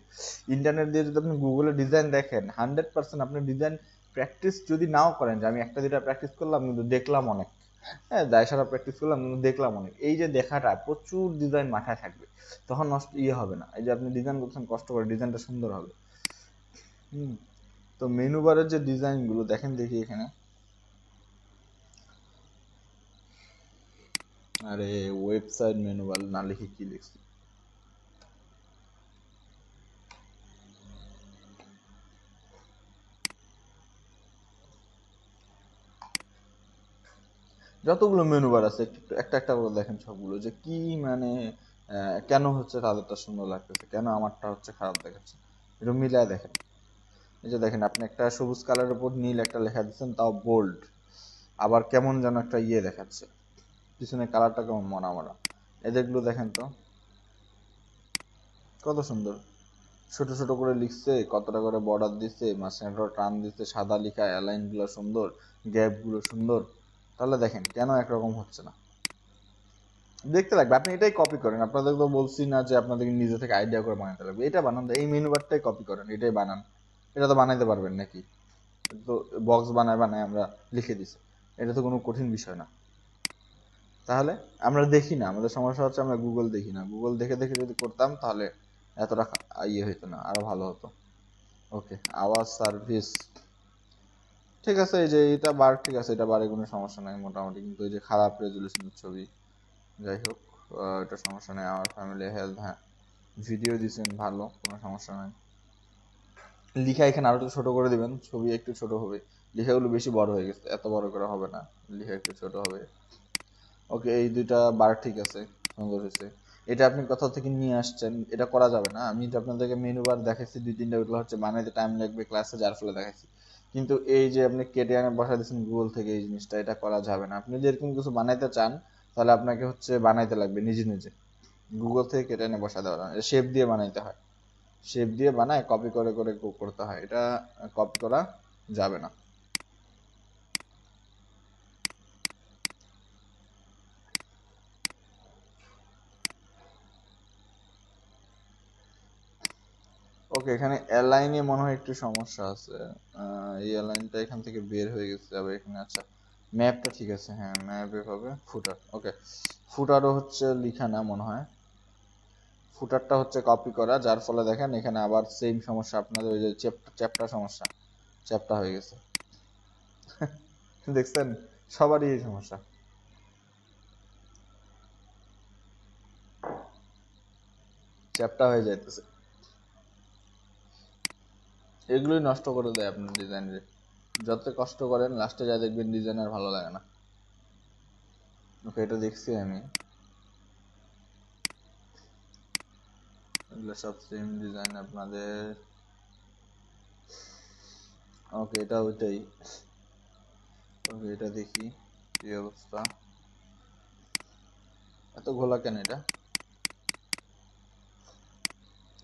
ইন্টারনেট দিয়ে যদি আপনি গুগলে ডিজাইন দেখেন, 100% আপনি ডিজাইন প্র্যাকটিস যদি নাও করেন, যে আমি একটা দুটা প্র্যাকটিস করলাম কিন্তু দেখলাম অনেক, হ্যাঁ দায় সারা প্র্যাকটিস করলাম কিন্তু দেখলাম অনেক, এই যে দেখাটা প্রচুর ডিজাইন মাথায় থাকবে, তখন নষ্ট ইয়ে হবে না। এই যে আপনি ডিজাইন করছেন কষ্ট করে, ডিজাইনটা সুন্দর হবে। হুম। তো মেনু বারের যে ডিজাইন গুলো দেখেন দেখি এখানে, আরে ওয়েবসাইট মেনু বার না লিখে কি লিখছি, যতগুলো মেনু বার আছে একটু একটা একটা করে দেখেন সবগুলো, যে কি মানে কেন হচ্ছে তাদেরটা সুন্দর লাগতেছে, কেন আমারটা হচ্ছে খারাপ দেখাচ্ছে, একটু মিলায় দেখেন। এই যে দেখেন আপনি একটা সবুজ কালারের উপর নীল একটা লেখা দিচ্ছেন, তাও বোল্ড, আবার কেমন যেন একটা ইয়ে দেখাচ্ছে, পিছনে কালারটা কেমন মনা মনা, এদেরগুলো দেখেন তো কত সুন্দর, ছোট ছোট করে লিখছে, কতটা করে বর্ডার দিচ্ছে, মাঝখানে টান দিচ্ছে, সাদা লিখা, অ্যালাইন গুলো সুন্দর, গ্যাপ গুলো সুন্দর। তাহলে দেখেন কেন একরকম হচ্ছে না, দেখতে লাগবে। আপনি এটাই কপি করেন, আপনাদের তো বলছি না যে আপনাদেরকে নিজে থেকে আইডিয়া করে বানাতে লাগবে, এটা বানান, এই মেনু বারটাই কপি করেন, এটাই বানান। এটা তো বানাইতে পারবেন নাকি? তো বক্স বানায় বানায় আমরা লিখে দিছি, এটা তো কোনো কঠিন বিষয় না। তাহলে আমরা দেখি না, আমাদের সমস্যা হচ্ছে আমরা গুগল দেখি না, গুগল দেখে দেখে যদি করতাম তাহলে এতটা ইয়ে হইতো না, আরো ভালো হতো। ওকে, আওয়াজ সার্ভিস ঠিক আছে, এই যে এটা বার ঠিক আছে, এটা বারে কোনো সমস্যা নাই মোটামুটি, কিন্তু এই যে খারাপ রেজুলেশনের ছবি, যাই হোক, এটা সমস্যা নেই। আমার ফ্যামিলি হেলথ, হ্যাঁ ভিডিও দিয়েছেন ভালো, কোনো সমস্যা নাই। লিখা এখানে আরো একটু ছোট করে দিবেন, ছবি একটু ছোট হবে, লেখাগুলো বেশি বড় হয়ে গেছে, এত বড় করে হবে না, লেখা একটু ছোট হবে। ওকে, এই দুইটা বার ঠিক আছে, সুন্দর হয়েছে। এটা আপনি কোথাও থেকে নিয়ে আসছেন, এটা করা যাবে না। আমি তো আপনাদেরকে মেনু বার দেখাচ্ছি দুই তিনটা, ওগুলো হচ্ছে বানাইতে টাইম লাগবে ক্লাসে, যার ফলে দেখাচ্ছি। কিন্তু এই যে আপনি কেটে আনে বসা দিচ্ছেন গুগল থেকে, এই জিনিসটা এটা করা যাবে না। আপনি যদি এরকম কিছু বানাইতে চান তাহলে আপনাকে হচ্ছে বানাইতে লাগবে নিজে নিজে, গুগল থেকে কেটে এনে বসা দেওয়া না, শেপ দিয়ে বানাইতে হয়, শেপ দিয়ে বানায় কপি করে করে করতে হয়, এটা কপি করা যাবে না। ওকে, এখানে অ্যালাইনে মনে হয় একটু সমস্যা আছে, এই অ্যালাইনটা এখান থেকে বের হয়ে গেছে, আবার এখানে আচ্ছা ম্যাপটা ঠিক আছে, হ্যাঁ ম্যাপ এভাবে, ফুটার ওকে, ফুটারও হচ্ছে লিখা না মনে হয়, ফুটারটা হচ্ছে কপি করা, যার ফলে দেখেন এখানে আবার সেম সমস্যা, আপনাদের ওই যে চ্যাপ্টার সমস্যা, চ্যাপ্টা হয়ে গেছে। দেখছেন, সবারই এই সমস্যা, চ্যাপ্টা হয়ে যাইতেছে, এগুলোই নষ্ট করে দেয় আপনার ডিজাইনের, যত কষ্ট করেন লাস্টে যা দেখবেন ডিজাইন আর ভালো লাগে না। ওকে, এটা দেখছি আমি, এগুলো সব সেম ডিজাইন আপনাদের। ওকে, এটা ওইটাই। ওকে, এটা দেখি কি অবস্থা, এত ঘোলা কেন এটা?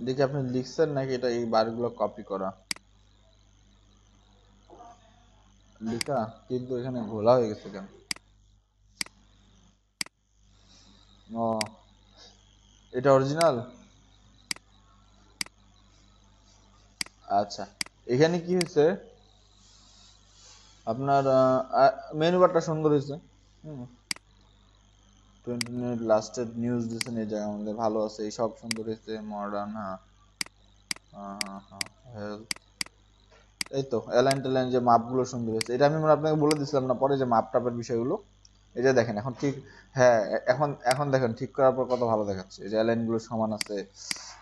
দেখি আপনি লিখছেন নাকি এটা এই বারগুলো কপি করা লিখা, কিন্তু এখানে ঘোলা হয়ে গেছে কেন? ও, এটা অরিজিনাল। আচ্ছা, এখানে কি হয়েছে আপনার, মেনু বারটা সুন্দর হয়েছে। হুম, 20 মিনিট লাস্টেড নিউজ দিয়েছেন, এই জায়গার মধ্যে ভালো আছে, এই সব সুন্দর হয়েছে, মডার্ন। হ্যাঁ, হ্যাঁ, হেলথ, এই তো অ্যালাইন ট্যালাইন যে মাপগুলো সুন্দর হয়েছে, এটা আমি মানে আপনাকে বলে দিছিলাম না পরে যে মাপ টাপের বিষয়গুলো। এই যে দেখেন এখন ঠিক, হ্যাঁ, এখন এখন দেখেন ঠিক করার পর কত ভালো দেখাচ্ছে, এই যে অ্যালাইন গুলো সমান আছে।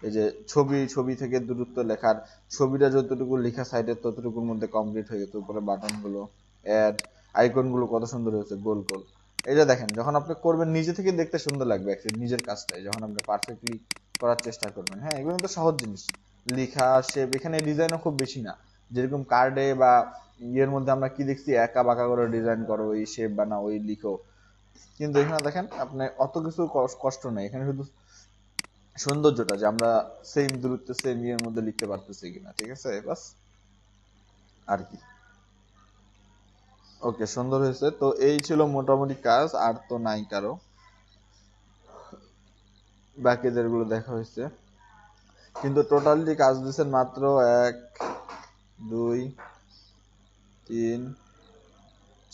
এই যে ছবি থেকে দূরত্ব লেখার, ছবিটা যতটুকু লেখা সাইডের ততটুকুর মধ্যে কমপ্লিট হয়ে গেছে, উপরে বাটন গুলো, অ্যাড আইকন গুলো কত সুন্দর হয়েছে, গোল গোল। এই যে দেখেন যখন আপনি করবেন নিজে থেকে দেখতে সুন্দর লাগবে অ্যাকচুয়ালি, নিজের কাজটাই যখন আপনি পারফেক্টলি করার চেষ্টা করবেন। হ্যাঁ, এগুলো কিন্তু সহজ জিনিস, লেখা শেপ, এখানে ডিজাইনও খুব বেশি না। যেরকম কার্ডে বা ইয়ের মধ্যে আমরা কি দেখছি, একা বাঁকা করে ডিজাইন করো, ওই শেপ বানাও, ওই লিখো, কিন্তু এখানে দেখেন আপনি অত কিছু কষ্ট নেই, এখানে শুধু সৌন্দর্যটা যে আমরা সেম দূরত্ব সেম ইয়ের মধ্যে লিখতে পারতেছি কিনা, ঠিক আছে, বাস আর কি। ওকে, সুন্দর হয়েছে তো, এই ছিল মোটামুটি কাজ, আর তো নাই কারো, বাকিদের গুলো দেখা হয়েছে। কিন্তু টোটালি কাজ দিচ্ছেন মাত্র 1 2 3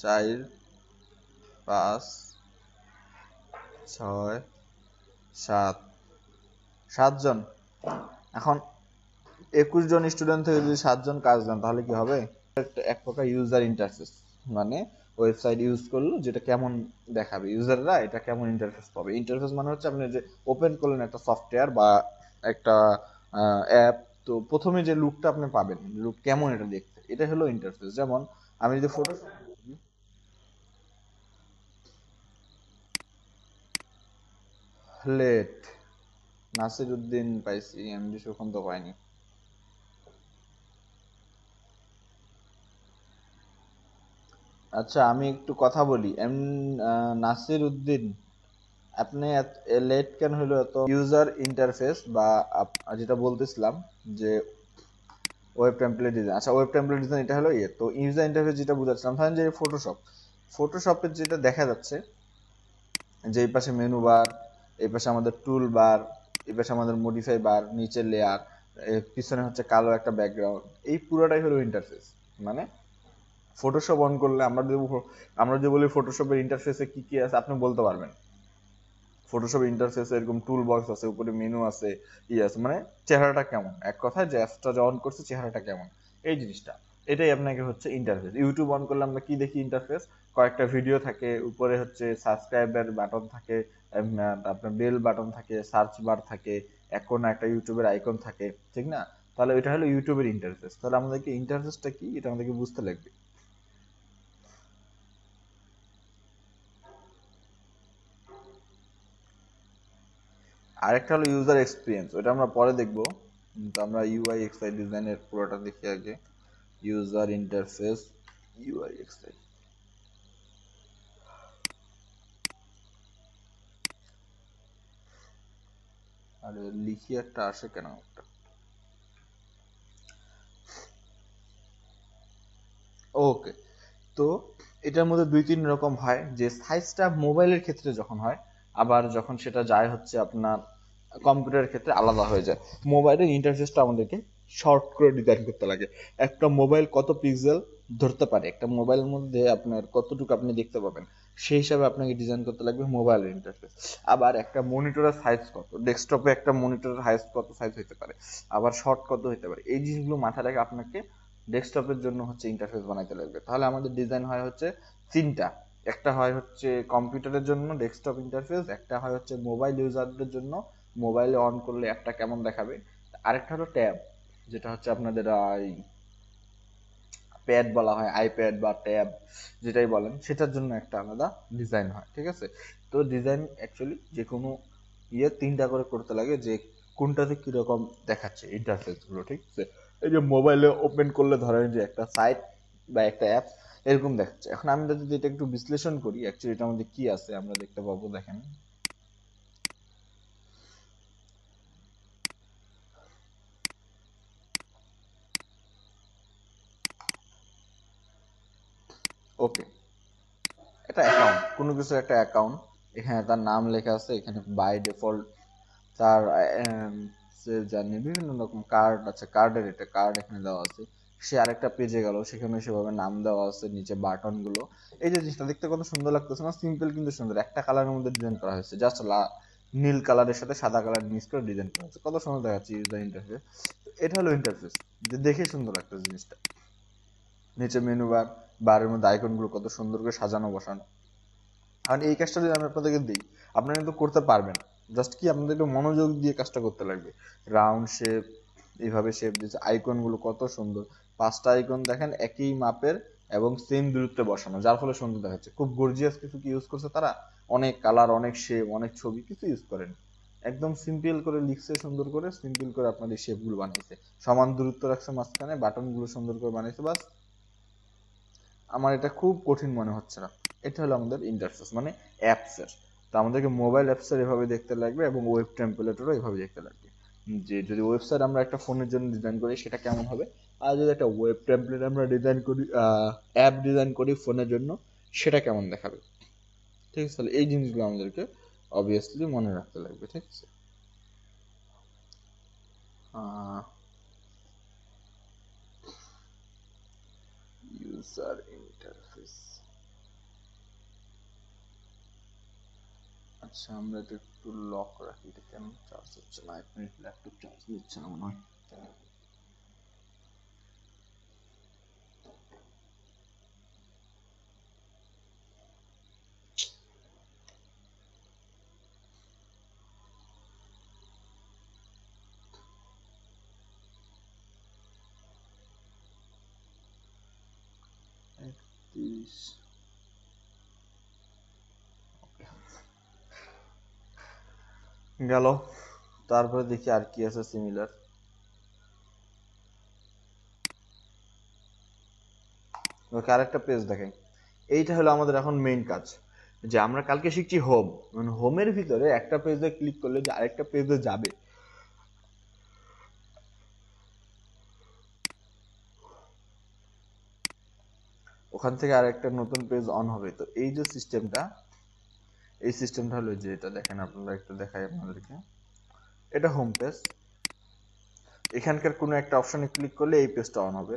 4 5 6 7 7 জন। এখন 21 জন স্টুডেন্ট থেকে যদি 7 জন কাজ দেন তাহলে কি হবে? এক প্রকার ইউজার ইন্টারফেস, মানে ওয়েবসাইট ইউজ করলো যেটা কেমন দেখাবে, ইউজাররা এটা কেমন ইন্টারফেস পাবে। ইন্টারফেস মানে হচ্ছে আপনি যে ওপেন করলেন একটা সফটওয়্যার বা একটা অ্যাপ, তো প্রথমে যে লুকটা আপনি পাবেন, লুক কেমন এটা দেখতে, এটা হলো ইন্টারফেস। যেমন আমি যদি ফটো লেট, নাসির উদ্দিন পাইছি, এমডি সুখন তো পাইনি। আচ্ছা, আমি একটু কথা বলি, নাসির উদ্দিন, আপনি লেট কেন হলো? এত ইউজার ইন্টারফেস বা যেটা বলতেছিলাম যে ওয়েব টেমপ্লেট ডিজাইন, আচ্ছা ওয়েব টেমপ্লেট ডিজাইন এটা হলো ইয়ে, তো ইউজার ইন্টারফেস যেটা বুঝাচ্ছিলাম, ধরেন যে ফটোশপের যেটা দেখা যাচ্ছে যে এই পাশে মেনু বার, এই পাশে আমাদের টুল বার, এই পাশে আমাদের মডিফাই বার, নিচে লেয়ার, পিছনে হচ্ছে কালো একটা ব্যাকগ্রাউন্ড, এই পুরোটাই হলো ইন্টারফেস। মানে ফটোশপ অন করলে আমরা যে বলি ফটোশপের ইন্টারফেসে কি কি আছে আপনি বলতে পারবেন। ফটোশপ ইন্টারফেসে এরকম টুল বক্স আছে, উপরে মেনু আছে, আছে, মানে চেহারাটা কেমন, এক কথায় যে অ্যাপসটা অন করছে চেহারাটা কেমন, এই জিনিসটা, এটাই আপনাকে হচ্ছে ইন্টারফেস। ইউটিউব অন করলে আমরা কি দেখি ইন্টারফেস, কয়েকটা ভিডিও থাকে, উপরে হচ্ছে সাবস্ক্রাইবের বাটন থাকে, আপনার বেল বাটন থাকে, সার্চ বার থাকে, এখন একটা ইউটিউবের আইকন থাকে, ঠিক না? তাহলে এটা হলো ইউটিউবের ইন্টারফেস। তাহলে আমাদেরকে ইন্টারফেসটা কি এটা আমাদেরকে বুঝতে লাগবে। আরেকটা হলো ইউজার এক্সপিরিয়েন্স, ওটা আমরা পরে দেখবো, তো আমরা ইউআই এক্সআই ডিজাইনের পুরোটা দেখি আগে। ইউজার ইন্টারফেস, ইউআই এক্সআই, আর লিখি একটা আসে কেন একটা, ওকে। তো এটার মধ্যে 2-3 রকম হয়, যে সাইজটা মোবাইলের ক্ষেত্রে যখন হয়, আবার যখন সেটা যায় হচ্ছে আপনার কম্পিউটারের ক্ষেত্রে আলাদা হয়ে যায়। মোবাইলের ইন্টারফেসটা আমাদেরকে শর্ট করে ডিজাইন করতে লাগে, একটা মোবাইল কত পিক্সেল ধরতে পারে, একটা মোবাইলের মধ্যে আপনার কতটুকু আপনি দেখতে পাবেন, সেই হিসাবে আপনাকে ডিজাইন করতে লাগবে মোবাইলের ইন্টারফেস। আবার একটা মনিটরের সাইজ কত, ডেস্কটপে একটা মনিটরের সাইজ কত সাইজ হতে পারে, আবার শর্ট কত হতে পারে, এই জিনিসগুলো মাথায় রেখে আপনাকে ডেস্কটপের জন্য হচ্ছে ইন্টারফেস বানাইতে লাগবে। তাহলে আমাদের ডিজাইন হয় হচ্ছে 3টা, একটা হয় হচ্ছে কম্পিউটারের জন্য ডেস্কটপ ইন্টারফেস, একটা হয় হচ্ছে মোবাইল ইউজারদের জন্য, মোবাইলে অন করলে অ্যাপটা কেমন দেখাবে, আরেকটা হলো ট্যাব, যেটা হচ্ছে আপনাদের প্যাড বলা হয়, আইপ্যাড বা ট্যাব যেটাই বলেন, সেটার জন্য একটা আলাদা ডিজাইন হয়, ঠিক আছে। তো ডিজাইন অ্যাকচুয়ালি যে কোনো তিনটা করে করতে লাগে, যে কোনটাতে কিরকম দেখাচ্ছে ইন্টারফেস গুলো, ঠিক আছে। এই যে মোবাইলে ওপেন করলে ধরেন যে একটা সাইট বা একটা অ্যাপ এরকম দেখাচ্ছে। এখন আমি যদি এটা একটু বিশ্লেষণ করি অ্যাকচুয়ালি এটার মধ্যে কি আছে আমরা দেখতে পাবো, দেখেন। ওকে, এটা অ্যাকাউন্ট, কোনো কিছু একটা অ্যাকাউন্ট, এখানে তার নাম লেখা আছে, এখানে বাই ডিফল্ট তার সে জানি বিভিন্ন রকম কার্ড আছে, কার্ডের এটা কার্ড এখানে দেওয়া আছে। সে আরেকটা পেজে গেল, সেখানে সেভাবে নাম দেওয়া আছে, নিচে বাটন গুলো। এই যে জিনিসটা দেখতে কত সুন্দর লাগতেছে না, সিম্পল কিন্তু সুন্দর, একটা কালারের মধ্যে ডিজাইন করা হয়েছে, জাস্ট নীল কালারের সাথে সাদা কালার মিক্স করে ডিজাইন করা হয়েছে, কত সুন্দর দেখাচ্ছে ইউজার ইন্টারফেস। এটা হলো ইন্টারফেস, যে দেখে সুন্দর লাগতেছে জিনিসটা। নিচে মেনু বার, বারের মধ্যে আইকন গুলো কত সুন্দর করে সাজানো বসানো। কারণ এই কাজটা যদি আমি আপনাদেরকে দিই, আপনারা কিন্তু করতে পারবেন, জাস্ট কি আপনাদের একটু মনোযোগ দিয়ে কাজটা করতে লাগবে। রাউন্ড শেপ, এইভাবে শেপ দিচ্ছে, আইকন গুলো কত সুন্দর, 5টা আইকন দেখেন একই মাপের এবং সেম দূরত্বে বসানো, যার ফলে সুন্দর দেখাচ্ছে। খুব গর্জিয়াস কিছু কি ইউজ করছে তারা, অনেক কালার, অনেক শেপ, অনেক ছবি কিছু ইউজ করেন, একদম সিম্পল করে লিখছে, সুন্দর করে সিম্পল করে আপনাদের শেপ গুলো বানাইছে, সমান দূরত্ব রাখছে মাঝখানে, বাটন গুলো সুন্দর করে বানাইছে, বাস। আমার এটা খুব কঠিন মনে হচ্ছে না। এটা হলো আমাদের ইন্টারফেস মানে অ্যাপসের। তো আমাদেরকে মোবাইল অ্যাপসের এভাবে দেখতে লাগবে এবং ওয়েব টেমপ্লেটেরও এভাবে দেখতে লাগবে, যে যদি ওয়েবসাইট আমরা একটা ফোনের জন্য ডিজাইন করি সেটা কেমন হবে, আর যদি একটা ওয়েব টেমপ্লেট আমরা ডিজাইন করি, অ্যাপ ডিজাইন করি ফোনের জন্য, সেটা কেমন দেখাবে, ঠিক আছে। তাহলে এই জিনিসগুলো আমাদেরকে অবভিয়াসলি মনে রাখতে লাগবে, ঠিক আছে। ইউজার ইন্টারফেস, আচ্ছা আমরা এটা একটু লক রাখি, এটা কেন চার্জ হচ্ছে না, 1 মিনিট ল্যাপটপ চার্জ নিচ্ছে না মনে হয়। গেল, তারপরে দেখি আর কি আছে সিমিলার। ওকে, আরেকটা পেজ দেখেন। এইটা হলো আমাদের এখন মেইন কাজ, যে আমরা কালকে শিখছি হোম, মানে হোমের ভিতরে একটা পেজে ক্লিক করলে যে আরেকটা পেজে যাবে, ওখান থেকে আরেকটা নতুন পেজ অন হবে। তো এই যে সিস্টেমটা, এই সিস্টেমটা হলো যে এটা দেখেন, আপনারা একটু দেখাই আপনাদেরকে। এটা হোম পেজ, এখানকার কোনো একটা অপশনে ক্লিক করলে এই পেজটা অন হবে।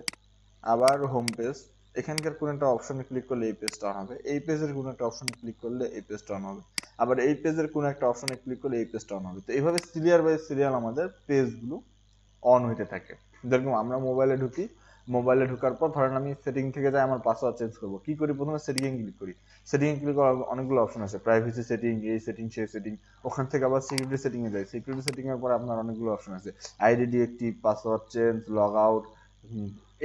আবার হোম পেজ, এখানকার কোনো একটা অপশনে ক্লিক করলে এই পেজটা অন হবে। এই পেজের কোনো একটা অপশনে ক্লিক করলে এই পেজটা অন হবে। আবার এই পেজের কোনো একটা অপশনে ক্লিক করলে এই পেজটা অন হবে। তো এইভাবে সিরিয়াল বাই সিরিয়াল আমাদের পেজগুলো অন হইতে থাকে। যেরকম আমরা মোবাইলে ঢুকি, মোবাইলে ঢোকার পর ধরেন আমি সেটিং থেকে যাই আমার পাসওয়ার্ড চেঞ্জ করবো, কি করি, প্রথমে সেটিং এ ক্লিক করি। সেটিং এ ক্লিক করার অনেকগুলো অপশন আছে, প্রাইভেসি সেটিং, এই সেটিং, সেই সেটিং। ওখান থেকে আবার সিকিউরিটি সেটিং এ যাই, সিকিউরিটি সেটিং এর পর আপনার অনেকগুলো অপশন আছে, ID deactive, password change, log out,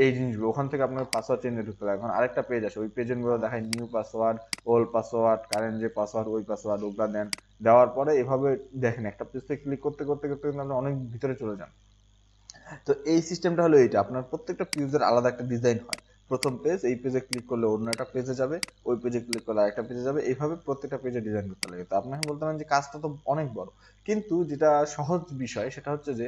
এই জিনিসগুলো। ওখান থেকে আপনার পাসওয়ার্ড চেঞ্জে ঢুকতে লাগে। এখন আরেকটা পেজ আছে, ওই পেজের গুলো দেখায় new password, old password, current যে পাসওয়ার্ড ওই পাসওয়ার্ড, ওগুলা দেন। দেওয়ার পরে এভাবে দেখেন একটা পেজ থেকে ক্লিক করতে করতে করতে কিন্তু আপনি অনেক ভিতরে চলে যান। তো এই সিস্টেমটা হলো এইটা, আপনার প্রত্যেকটা পেজের আলাদা একটা ডিজাইন হয়। প্রথম পেজ, এই পেজে ক্লিক করলে অন্য একটা পেজে যাবে, ওই পেজে ক্লিক করলে আরেকটা পেজে যাবে, এইভাবে প্রত্যেকটা পেজে ডিজাইন করতে লাগে। তো আপনাকে বলতে পারেন যে কাজটা তো অনেক বড়, কিন্তু যেটা সহজ বিষয় সেটা হচ্ছে যে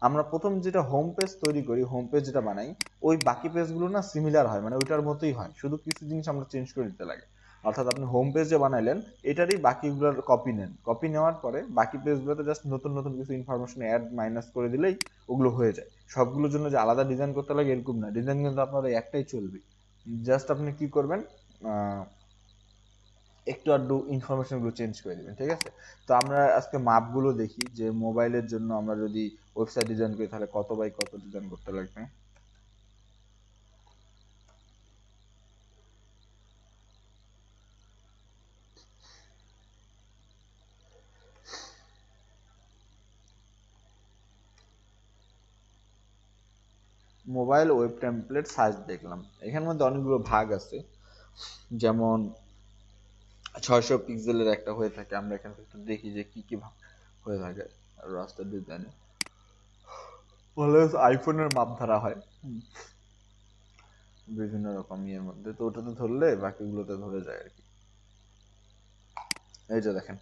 আমরা প্রথম যেটা হোম পেজ তৈরি করি, হোম পেজ যেটা বানাই, ওই বাকি পেজগুলো না সিমিলার হয়, মানে ওইটার মতোই হয়, শুধু কিছু জিনিস আমরা চেঞ্জ করে দিতে লাগে। অর্থাৎ আপনি হোম পেজ যে বানাইলেন এটারই বাকিগুলোর কপি নেন, কপি নেওয়ার পরে বাকি পেজগুলোতে জাস্ট নতুন নতুন কিছু ইনফরমেশন অ্যাড মাইনাস করে দিলেই ওগুলো হয়ে যায়। সবগুলোর জন্য যে আলাদা ডিজাইন করতে লাগে এরকম না, ডিজাইন কিন্তু আপনার ওই একটাই চলবে। জাস্ট আপনি কি করবেন, একটু আধটু ইনফরমেশন গুলো চেঞ্জ করে দিবেন, ঠিক আছে। তো আমরা আজকে মাপগুলো দেখি, যে মোবাইলের জন্য আমরা যদি ওয়েবসাইট ডিজাইন করি তাহলে কত বাই কত ডিজাইন করতে লাগবে। মোবাইল ওয়েব টেমপ্লেট সার্চ দেখলাম, এখানের মধ্যে অনেকগুলো ভাগ আছে, যেমন 600 পিক্সেলের একটা হয়ে থাকে, আমরা এখানে একটু দেখি যে কি কি ভাগ হয়ে থাকে রাস্তার ডিজাইনে। বলে আইফোনের মাপ ধরা হয় বিভিন্ন রকম ইয়ের মধ্যে, তো ওটাতে ধরলে বাকিগুলোতে ধরে যায় আর কি। এই যে দেখেন,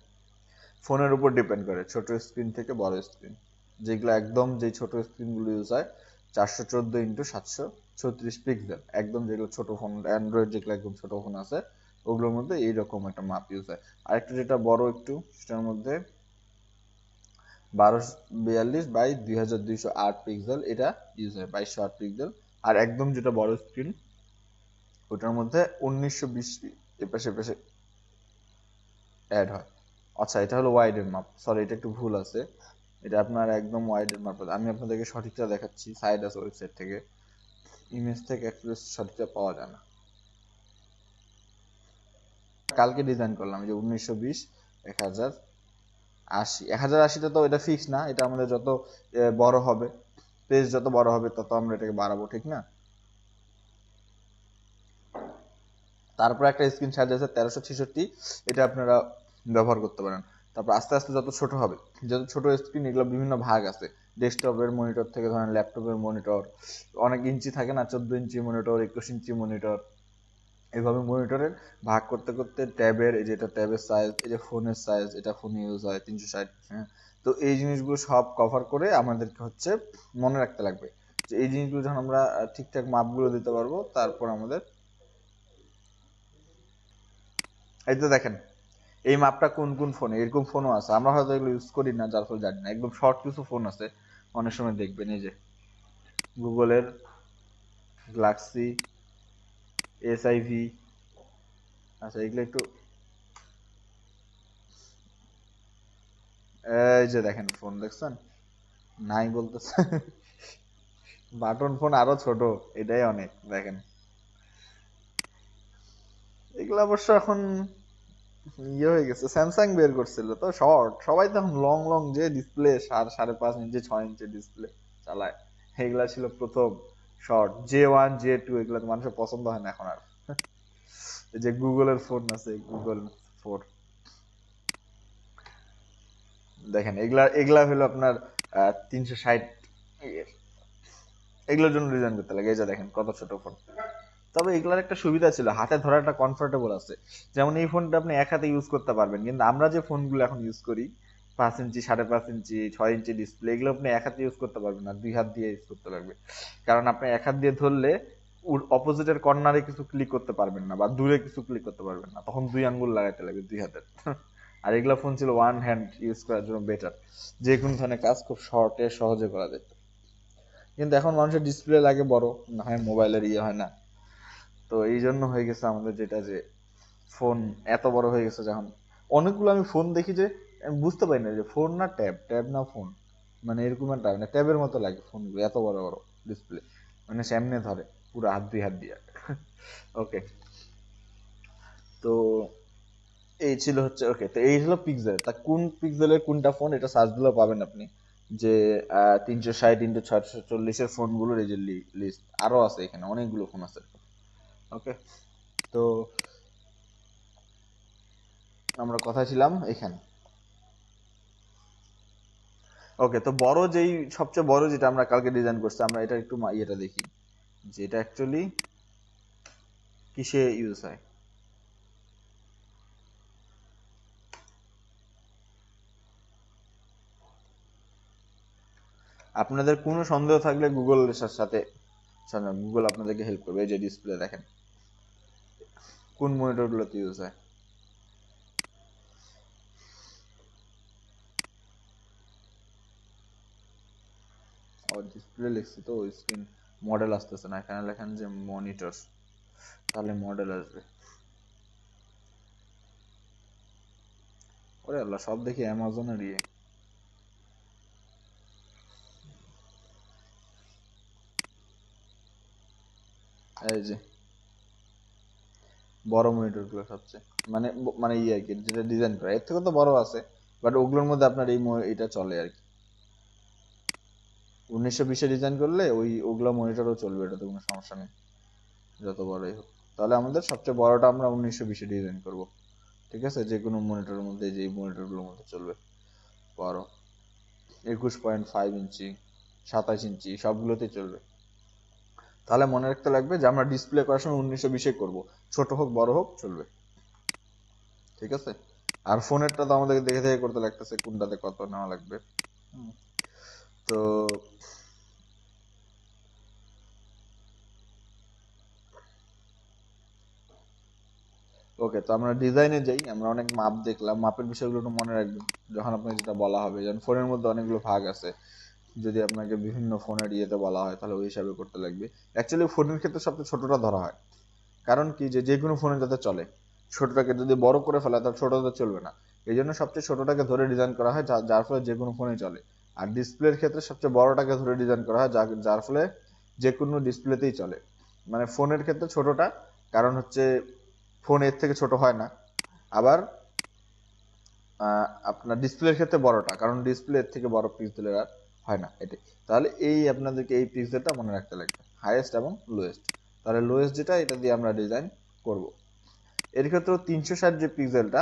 ফোনের উপর ডিপেন্ড করে, ছোট স্ক্রিন থেকে বড় স্ক্রিন, যেগুলো একদম যে ছোট স্ক্রিনগুলো ইউজ হয় 414x736 পিক্সেল, একদম যেগুলো ছোট ফোন অ্যান্ড্রয়েড যেগুলো একদম ছোট ফোন আছে ওগুলোর মধ্যে এইরকম একটা মাপ ইউজ হয়। আরেকটা যেটা বড় একটু, সেটার মধ্যে 1242 বাই 2208 পিক্সেল এটা ইউজ হয়, 2208 পিক্সেল। আর একদম যেটা বড় স্ক্রিন ওটার মধ্যে 1920 এপাশে পাশে অ্যাড হয়। আচ্ছা, এটা হলো ওয়াইডের মাপ, সরি এটা একটু ভুল আছে, এটা আপনার একদম ওয়াইডের মাপ। আমি আপনাদেরকে সঠিকটা দেখাচ্ছি, সাইড আছে ওয়েবসাইট থেকে, ইমেজ থেকে অ্যাকচুয়ালি সঠিকটা পাওয়া যায় না। কালকে ডিজাইন করলাম যে 1920 1080 1080টা তো এটা ফিক্স না, এটা আমাদের যত বড় হবে, পেজ যত বড় হবে তত আমরা এটাকে বাড়াবো, ঠিক না? তারপর একটা স্ক্রিন সাইজ আছে 1366, এটা আপনারা ব্যবহার করতে পারেন। তারপর আস্তে আস্তে যত ছোট হবে, যত ছোট স্ক্রিন, এগুলো বিভিন্ন ভাগ আছে, ডেস্কটপের মনিটর থেকে ধরেন ল্যাপটপের মনিটর, অনেক ইঞ্চি থাকে না, 14 ইঞ্চি মনিটর, 21 ইঞ্চি মনিটর, এইভাবে মনিটরের ভাগ করতে করতে ট্যাবের, এই যে এটা ট্যাবের সাইজ, এই যে ফোনের সাইজ, এটা ফোনে ইউজ হয় 360, হ্যাঁ। তো এই জিনিসগুলো সব কভার করে আমাদেরকে হচ্ছে মনে রাখতে লাগবে যে এই জিনিসগুলো যখন আমরা ঠিকঠাক মাপগুলো দিতে পারবো, তারপর আমাদের এই তো দেখেন এই মাপটা কোন কোন ফোনে, এরকম ফোনও আছে, আমরা হয়তো এগুলো ইউজ করি না যার ফলে জানি না। একদম শর্ট কিছু ফোন আছে, অনেক সময় দেখবেন এই যে গুগলের গ্যালাক্সি SIV, আচ্ছা এগুলো একটু, এই যে দেখেন ফোন দেখছেন, নাই বলতেছে বাটন ফোন আরো ছোট, এটাই অনেক, দেখেন এগুলো অবশ্য এখন ইয়ে হয়ে গেছে, স্যামসাং বের করছিল তো শর্ট, সবাই তো এখন লং লং যে ডিসপ্লে 5.5 ইঞ্চি 6 ইঞ্চি ডিসপ্লে চালায়, এগুলা ছিল প্রথম শর্ট, J1 J2, এগুলো তো মানুষের পছন্দ হয় না এখন আর। এই যে গুগলের ফোন আছে, Google 4, দেখেন এগুলা এগুলা হলো আপনার 360, এগুলোর জন্য ডিজাইন করতে লাগে। এই যে দেখেন কত ছোট ফোন, তবে এগুলার একটা সুবিধা ছিল, হাতে ধরাটা কমফোর্টেবল আছে, যেমন এই ফোনটা আপনি এক হাতে ইউজ করতে পারবেন, কিন্তু আমরা যে ফোনগুলো এখন ইউজ করি 5 ইঞ্চি 5.5 ইঞ্চি 6 ইঞ্চি ডিসপ্লে, এগুলো আপনি এক হাতে ইউজ করতে পারবেন না, 2 হাত দিয়ে ইউজ করতে লাগবে, কারণ আপনি এক হাত দিয়ে ধরলে অপোজিটের কর্নারে কিছু ক্লিক করতে পারবেন না, বা দূরে কিছু ক্লিক করতে পারবেন না, তখন 2 আঙ্গুল লাগাইতে লাগবে 2 হাতের আর এগুলা ফোন ছিল ওয়ান হ্যান্ড ইউজ করার জন্য বেটার, যে কোনো ধরনের কাজ খুব শর্টে সহজে করা যেত। কিন্তু এখন মানুষের ডিসপ্লে লাগে বড়, না হয় মোবাইলের ইয়ে হয় না, তো এই জন্য হয়ে গেছে আমাদের যেটা, যে ফোন এত বড় হয়ে গেছে, যখন অনেকগুলো আমি ফোন দেখি যে আমি বুঝতে পারি না যে ফোন না ট্যাব, ট্যাব না ফোন, মানে এরকম একটা মানে ট্যাবের মতো লাগে ফোনগুলো, এত বড় বড় ডিসপ্লে, মানে সামনে ধরে পুরো হাত দুই হাত দিয়ে ওকে, তো এই ছিল হচ্ছে, ওকে তো এই হলো পিক্সেল, তা কোন পিক্সেলের কোনটা ফোন, এটা সার্চ দিলেও পাবেন আপনি, যে 360x640-এর ফোনগুলোর এই যে লিস্ট আরো আছে, এখানে অনেকগুলো ফোন আছে, ওকে। তো আমরা কথা ছিলাম এখানে, ওকে। তো বড় যেই সবচেয়ে বড় যেটা আমরা কালকে ডিজাইন করছি, আমরা এটা একটু ইয়েটা দেখি যে এটা অ্যাকচুয়ালি কিসে ইউজ হয়। আপনাদের কোনো সন্দেহ থাকলে গুগলের সাথে গুগল আপনাদেরকে হেল্প করবে। এই যে ডিসপ্লে দেখেন কোন মনিটরগুলোতে ইউজ হয়, আর ডিসপ্লে লিখছি তো স্ক্রিন মডেল আসতেছে না, এখানে লেখেন যে মনিটর, তাহলে মডেল আসবে। ওরে আল্লাহ, সব দেখি অ্যামাজনের ইয়ে, এই যে বড় মনিটর গুলো সবচেয়ে, মানে মানে ইয়ে আর কি, যেটা ডিজাইন করা এর থেকে তো বড় আছে, বাট ওগুলোর মধ্যে আপনার এই এটা চলে আর কি। 1920-এ ডিজাইন করলে ওগুলো মনিটরও চলবে, এটাতে কোনো সমস্যা নেই, যত বড়ই হোক। তাহলে আমাদের সবচেয়ে বড়টা আমরা 1920-এ ডিজাইন করব, ঠিক আছে? যে কোনো মনিটরের মধ্যে, যেই মনিটরগুলোর মধ্যে চলবে বড়, 21.5 ইঞ্চি, 27 ইঞ্চি সবগুলোতেই চলবে। তাহলে মনে রাখতে লাগবে যে আমরা ডিসপ্লে করার সময় 1920-এ করবো, ছোট হোক বড় হোক চলবে, ঠিক আছে? আর ফোনেরটা তো আমাদের দেখে দেখে করতে লাগতেছে কোনটাতে কত নেওয়া লাগবে। তো ওকে, তো আমরা ডিজাইনে যাই। আমরা অনেক মাপ দেখলাম, মাপের বিষয়গুলো একটু মনে রাখবেন যখন আপনাকে যেটা বলা হবে। যেমন ফোনের মধ্যে অনেকগুলো ভাগ আছে, যদি আপনাকে বিভিন্ন ফোনের ইয়েতে বলা হয় তাহলে ওই হিসাবে করতে লাগবে। অ্যাকচুয়ালি ফোনের ক্ষেত্রে সবচেয়ে ছোটটা ধরা হয়, কারণ কি, যে কোনো ফোনে যাতে চলে। ছোটটাকে যদি বড় করে ফেলে তাহলে ছোটটা চলবে না, এই জন্য সবচেয়ে ছোটটাকে ধরে ডিজাইন করা হয়, যার ফলে যে কোনো ফোনে চলে। আর ডিসপ্লের ক্ষেত্রে সবচেয়ে বড়টাকে ধরে ডিজাইন করা হয়, যার ফলে যে কোনো ডিসপ্লেতেই চলে। মানে ফোনের ক্ষেত্রে ছোটটা, কারণ হচ্ছে ফোন এর থেকে ছোট হয় না। আবার আপনার ডিসপ্লের ক্ষেত্রে বড়টা, কারণ ডিসপ্লে এর থেকে বড় পিক্সেলের আর হয় না, এটাই। তাহলে এই আপনাদেরকে এই পিক্সেলটা মনে রাখতে লাগবে, হাইয়েস্ট এবং লোয়েস্ট। তাহলে লোয়েস্ট যেটা, এটা দিয়ে আমরা ডিজাইন করব। এর ক্ষেত্রেও 360 যে পিক্সেলটা,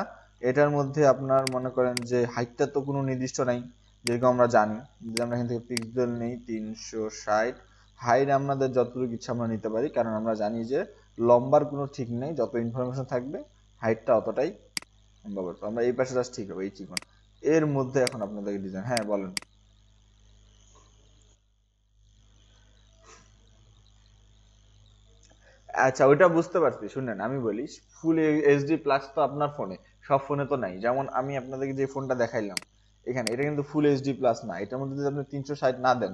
এটার মধ্যে আপনার মনে করেন যে হাইটটা তো কোনো নির্দিষ্ট নাই, যেরকম আমরা জানি যে আমরা এখান থেকে পিক্সেল নেই 360, হাইট আমাদের যতটুকু ইচ্ছা আমরা নিতে পারি, কারণ আমরা জানি যে লম্বার কোনো ঠিক নেই, যত ইনফরমেশন থাকবে হাইটটা অতটাই বাবা। তো আমরা এই পাশে জাস্ট ঠিক হবে, এই চিকন এর মধ্যে এখন আপনাদেরকে ডিজাইন, হ্যাঁ বলেন। আচ্ছা, ওইটা বুঝতে পারছি, শুনেন আমি বলি। ফুল এইচডি প্লাস তো আপনার ফোনে, সব ফোনে তো নাই। যেমন আমি আপনাদেরকে যে ফোনটা দেখাইলাম এখানে, এটা কিন্তু ফুল এইচডি প্লাস না। এটার মধ্যে যদি আপনি 360 না দেন,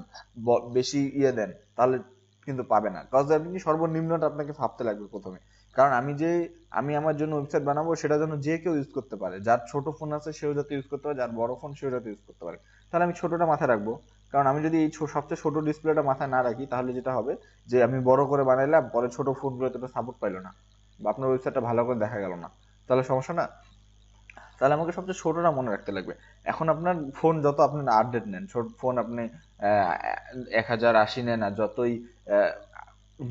বেশি ইয়ে দেন, তাহলে কিন্তু পাবে না। কজ আপনি সর্বনিম্নটা আপনাকে ভাবতে লাগবে প্রথমে। কারণ আমি আমার জন্য ওয়েবসাইট বানাবো, সেটা যেন যে কেউ ইউজ করতে পারে, যার ছোট ফোন আছে সেও যাতে ইউজ করতে পারে, যার বড় ফোন সেও যাতে ইউজ করতে পারে। তাহলে আমি ছোটটা মাথায় রাখবো। কারণ আমি যদি এই সবচেয়ে ছোট ডিসপ্লেটা মাথায় না রাখি, তাহলে যেটা হবে যে আমি বড় করে বানাইলাম, পরে ছোট ফোনগুলো এতটা সাপোর্ট পাইলো না, বা আপনার ওয়েবসাইটটা ভালো করে দেখা গেল না, তাহলে সমস্যা না। তাহলে আমাকে সবচেয়ে ছোটটা মনে রাখতে লাগবে। এখন আপনার ফোন যত আপনি আপডেট নেন, ছোট ফোন আপনি 1080 নেন, আর যতই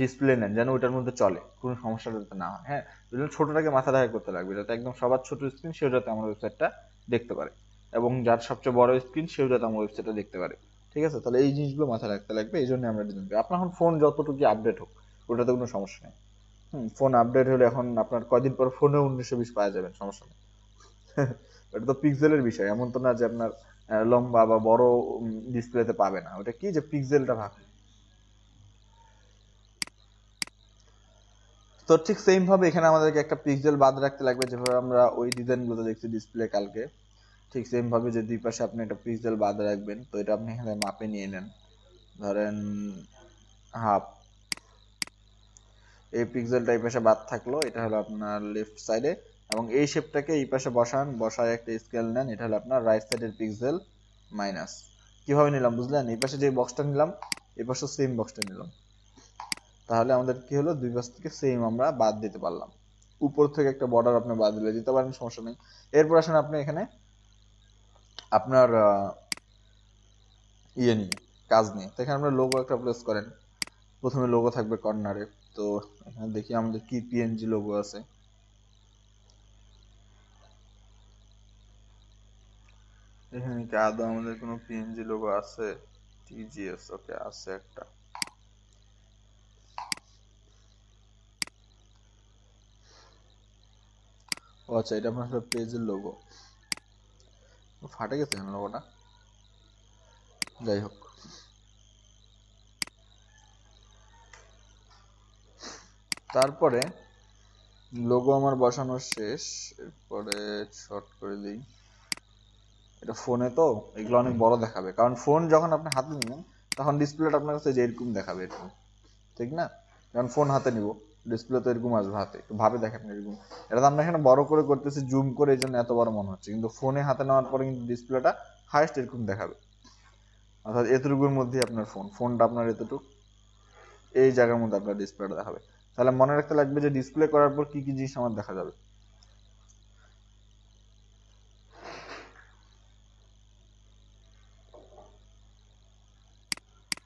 ডিসপ্লে নেন, যেন ওইটার মধ্যে চলে, কোনো সমস্যা যাতে না হয়। হ্যাঁ, ওই জন্য ছোটটাকে মাথা দেখা করতে লাগবে, যাতে একদম সবার ছোট স্ক্রিন সেও যাতে আমার ওয়েবসাইটটা দেখতে পারে, এবং যার সবচেয়ে বড় স্ক্রিন সেও যাতে আমার ওয়েবসাইটটা দেখতে পারে। ঠিক আছে? তাহলে এই জিনিসগুলো মাথায় রাখতে লাগবে, এই জন্য আমরা ডিজাইন করি। আপনার এখন ফোন যতটুকু আপডেট হোক, ওটাতে কোনো সমস্যা নেই। ফোন আপডেট হলে এখন আপনার কয়দিন পর ফোনে 1920 পাওয়া যাবেন, সমস্যা নেই। ওটা তো পিক্সেলের বিষয়, এমন তো না যে আপনার লম্বা বা বড় ডিসপ্লেতে পাবে না। ওটা কি, যে পিক্সেলটা ভাগ। তো ঠিক সেম ভাবে এখানে আমাদেরকে একটা পিক্সেল বাদ রাখতে লাগবে, যেভাবে আমরা ওই ডিজাইন গুলো দেখছি ডিসপ্লে কালকে। ঠিক সেম ভাবে যে দুই পাশে আপনি একটা পিক্সেল বাদ রাখবেন। তো এটা আপনি এখানে মাপে নিয়ে নেন, ধরেন হাফ। এই পিক্সেলটা এই পাশে বাদ থাকলো, এটা হলো আপনার লেফট সাইডে। এবং এই শেপটাকে এই পাশে বসায় একটা স্কেল নেন, এটা হলো আপনার রাইট সাইডের পিক্সেল মাইনাস। কিভাবে নিলাম বুঝলেন? এই পাশে যে বক্সটা নিলাম, এই পাশে সেম বক্সটা নিলাম। তাহলে আমাদের কি হলো, দুই পাশ থেকে সেম আমরা বাদ দিতে পারলাম। উপর থেকে একটা বর্ডার আপনি বাদ দিতে পারেন, সমস্যা নেই। এরপর আসেন আপনি এখানে আপনার ইয়ে নিয়ে, কাজ নিয়ে। তো এখানে আপনার লোগো একটা প্লেস করেন। প্রথমে লোগো থাকবে কর্নারে। তো এখানে দেখি আমাদের কি পিএনজি লোগো আছে। এখানে কি আদৌ আমাদের কোনো পিএনজি লোগো আছে? টিজিএস, ওকে, আছে একটা। ও আচ্ছা, এটা আপনার পেজের লোগো। ফাটে গেছে কেন লোগোটা? যাই হোক, তারপরে লোগো আমার বসানো শেষ। এরপরে শর্ট করে দিই। এটা ফোনে তো এগুলো অনেক বড় দেখাবে, কারণ ফোন যখন আপনি হাতে নিবেন তখন ডিসপ্লেটা আপনার কাছে যে এরকম দেখাবে, এরকম, ঠিক না? কারণ ফোন হাতে নিব, ডিসপ্লে তো এরকম আসবে হাতে, একটু ভাবে দেখেন এরকম। এটা তো আমরা এখানে বড় করে করতেছি, জুম করে, এই জন্য এত বড় মনে হচ্ছে, কিন্তু ফোনে হাতে নেওয়ার পরে কিন্তু ডিসপ্লেটা হাইস্ট এরকম দেখাবে। অর্থাৎ এতটুকুর মধ্যে আপনার ফোনটা আপনার এতটুকু, এই জায়গার মধ্যে আপনার ডিসপ্লেটা দেখাবে। তাহলে মনে রাখতে লাগবে যে ডিসপ্লে করার পর কি কি জিনিস আমার দেখা যাবে।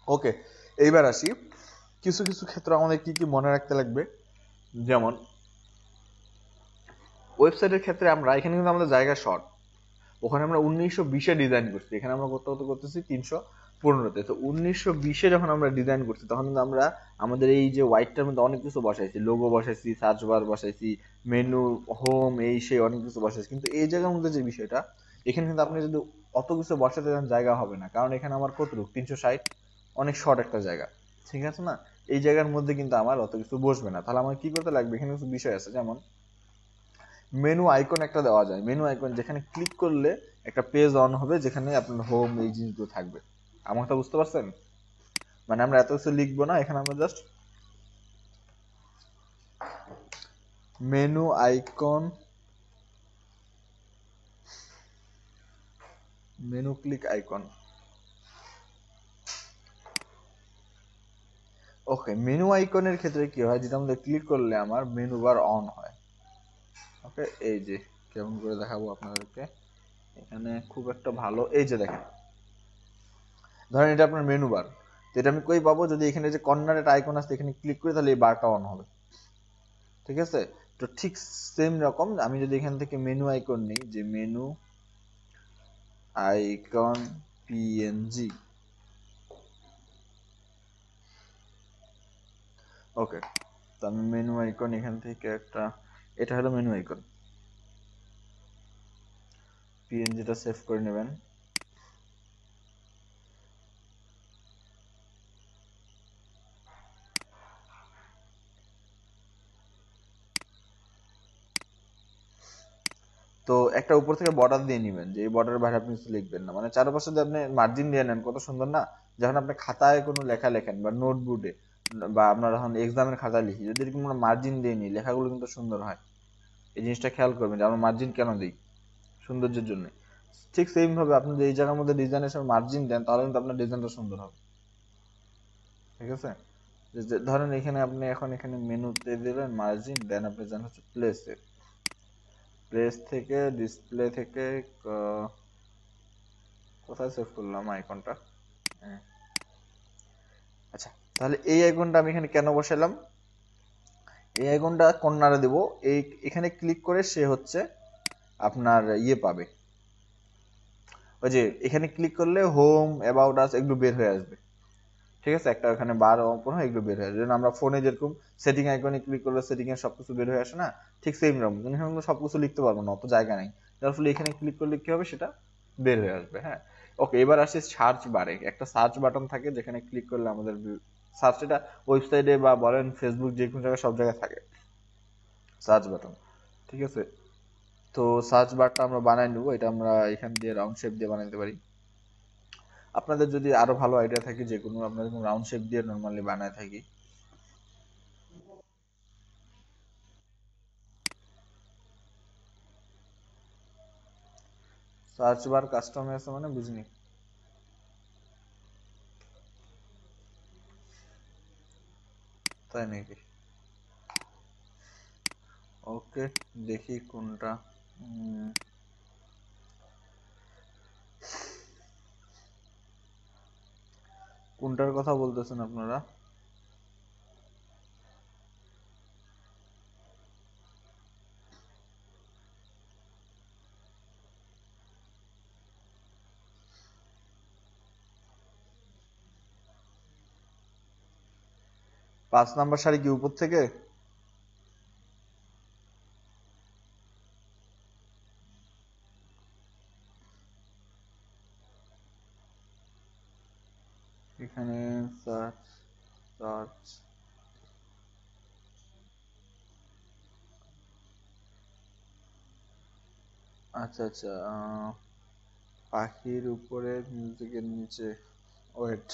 ওকে, এইবার আসি কিছু কিছু ক্ষেত্রে আমাদের কি কি মনে রাখতে লাগবে। যেমন ওয়েবসাইটের ক্ষেত্রে আমরা এখানে কিন্তু আমাদের জায়গা শর্ট, ওখানে আমরা 1920-এ ডিজাইন করছি, এখানে আমরা কত কত করতেছি 315-তে। তো 1920-এ যখন আমরা ডিজাইন করছি তখন কিন্তু আমরা আমাদের এই যে হোয়াইটটার মধ্যে অনেক কিছু বসাইছি, লোগো বসাইছি, সার্চ বার বসাইছি, মেনু, হোম, এই সেই অনেক কিছু বসাইছি। কিন্তু এই জায়গার মধ্যে যে বিষয়টা, এখানে কিন্তু আপনি যদি অত কিছু বসাতে যান জায়গা হবে না, কারণ এখানে আমার কতটুকু 360, অনেক শর্ট একটা জায়গা, ঠিক আছে না? এই জায়গার মধ্যে কিন্তু আমার অত কিছু বসবে না। তাহলে আমার কি করতে লাগবে, এখানে কিছু বিষয় আছে। যেমন মেনু আইকন একটা দেওয়া যায়, মেনু আইকন যেখানে ক্লিক করলে একটা পেজ অন হবে যেখানে আপনার হোম এই জিনিসগুলো থাকবে। আমার কথা বুঝতে পারছেন? মানে আমরা এত কিছু লিখবো না, এখানে আমরা just menu icon, menu click icon. Okay, menu আইকনের ক্ষেত্রে কি হয়, যেটা আমাদের ক্লিক করলে আমার মেনু বার অন হয়। ওকে, এই যে কেমন করে দেখাবো আপনাদেরকে, এখানে খুব একটা ভালো, এই যে দেখেন, ধরেন এটা আপনার মেনু বার, তো এটা আমি কই পাবো, যদি এখানে যে কর্নারে একটা আইকন আছে এখানে ক্লিক করি তাহলে এই বারটা অন হবে, ঠিক আছে? তো ঠিক সেম রকম আমি যদি এখান থেকে মেনু আইকন নিই, যে মেনু আইকন পিএনজি, ওকে, তো আমি মেনু আইকন এখান থেকে একটা, এটা হলো মেনু আইকন, পিএনজিটা সেভ করে নেবেন। তো একটা উপর থেকে বর্ডার দিয়ে নেবেন, যে এই বর্ডারের বাইরে আপনি কিছু লিখবেন না, মানে চারপাশে যদি আপনি মার্জিন দিয়ে নেন কত সুন্দর না। যখন আপনি খাতায় কোনো লেখা লেখেন বা নোটবুকে বা আপনার যখন এক্সামের খাতায় লিখি, যদি এরকম আমরা মার্জিন দিয়ে নিই লেখাগুলো কিন্তু সুন্দর হয়। এই জিনিসটা খেয়াল করবেন যে আমরা মার্জিন কেন দিই, সৌন্দর্যের জন্য। ঠিক সেম ভাবে আপনি যদি এই জায়গার মধ্যে ডিজাইনের সময় মার্জিন দেন তাহলে কিন্তু আপনার ডিজাইনটা সুন্দর হবে, ঠিক আছে? ধরেন এখানে আপনি এখন এখানে মেনুতে দিলেন মার্জিন, দেন আপনি যান হচ্ছে প্লেসে, প্লেস থেকে ডিসপ্লে থেকে কোথায় সেভ করলাম আইকনটা, হ্যাঁ, আচ্ছা, তাহলে এই আইকনটা আমি এখানে কেন বসালাম, এই আইকনটা কর্নারে দেব, এই এখানে ক্লিক করে সে হচ্ছে আপনার ইয়ে পাবে, ওই যে এখানে ক্লিক করলে হোম, অ্যাবাউট আস এগুলো বের হয়ে আসবে, ঠিক আছে? একটা ওখানে বার ওপেন হয়, এগুলো বের হয়ে আসবে। যেমন আমরা ফোনে যেরকম সেটিং আইকনে ক্লিক করলে সেটিং এর সবকিছু বের হয়ে আসে না, ঠিক সেম রকম। কিন্তু এখানে আমরা সবকিছু লিখতে পারবো না, অত জায়গা নাই, যার ফলে এখানে ক্লিক করলে কি হবে, সেটা বের হয়ে আসবে। হ্যাঁ, ওকে, এবার আসি সার্চ বারে একটা সার্চ বাটন থাকে যেখানে ক্লিক করলে আমাদের সার্চ, এটা ওয়েবসাইটে বা বলেন ফেসবুক যে কোনো জায়গায় সব জায়গায় থাকে সার্চ বাটন, ঠিক আছে? তো সার্চ বারটা আমরা বানাই নেবো, এটা আমরা এখান দিয়ে রাউন্ড শেপ দিয়ে বানাইতে পারি। আপনাদের যদি আরো ভালো আইডিয়া থাকে যে কোনো, আপনাদের রাউন্ড শেপ দিয়ে নর্মালি বানায় থাকি। সার্চ বার কাস্টম আছে মানে বুঝিনি। তাই নাকি? ওকে, দেখি কোনটা। উম, কোনটার কথা বলতেছেন আপনারা? 5 নাম্বার সারি কি উপর থেকে? এখানে সার্চ, সার্চ, আচ্ছা আচ্ছা, পাখির উপরে মিউজিকের নিচে, ওয়েট,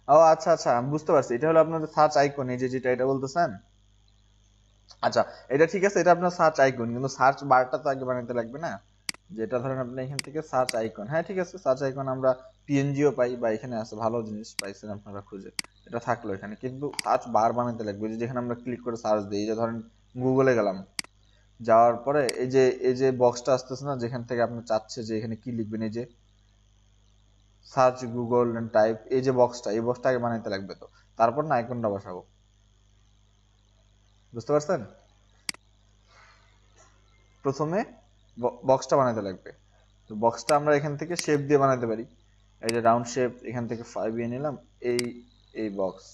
ও আচ্ছা আচ্ছা, আমি বুঝতে পারছি, এটা হলো আপনাদের সার্চ আইকন, এই যে যেটা এটা বলতেছেন। আচ্ছা, এটা ঠিক আছে, এটা আপনার সার্চ আইকন, কিন্তু সার্চ বারটা তো আগে বানাতে লাগবে না। যেটা ধরেন আপনি এখান থেকে সার্চ আইকন, হ্যাঁ ঠিক আছে, সার্চ আইকন আমরা পিএনজিও পাই, বা এখানে আছে, ভালো জিনিস পাইছেন আপনারা খুঁজে, এটা থাকলো এখানে। কিন্তু সার্চ বার বানাতে লাগবে, যে যেখানে আমরা ক্লিক করে সার্চ দিই, এই যে ধরেন গুগলে গেলাম, যাওয়ার পরে এই যে বক্সটা আসতেছে না, যেখান থেকে আপনি চাচ্ছে যে এখানে কি লিখবেন, এই যে সার্চ গুগল টাইপ, এই যে বক্সটা, এই বক্সটা আগে বানাইতে লাগবে, তো তারপর না আইকনটা বসাবো। বুঝতে পারছেন? প্রথমে বক্সটা বানাইতে লাগবে। তো বক্সটা আমরা এখান থেকে শেপ দিয়ে বানাতে পারি। এই যে রাউন্ড শেপ, এখান থেকে 5 নিয়ে নিলাম। এই এই বক্স,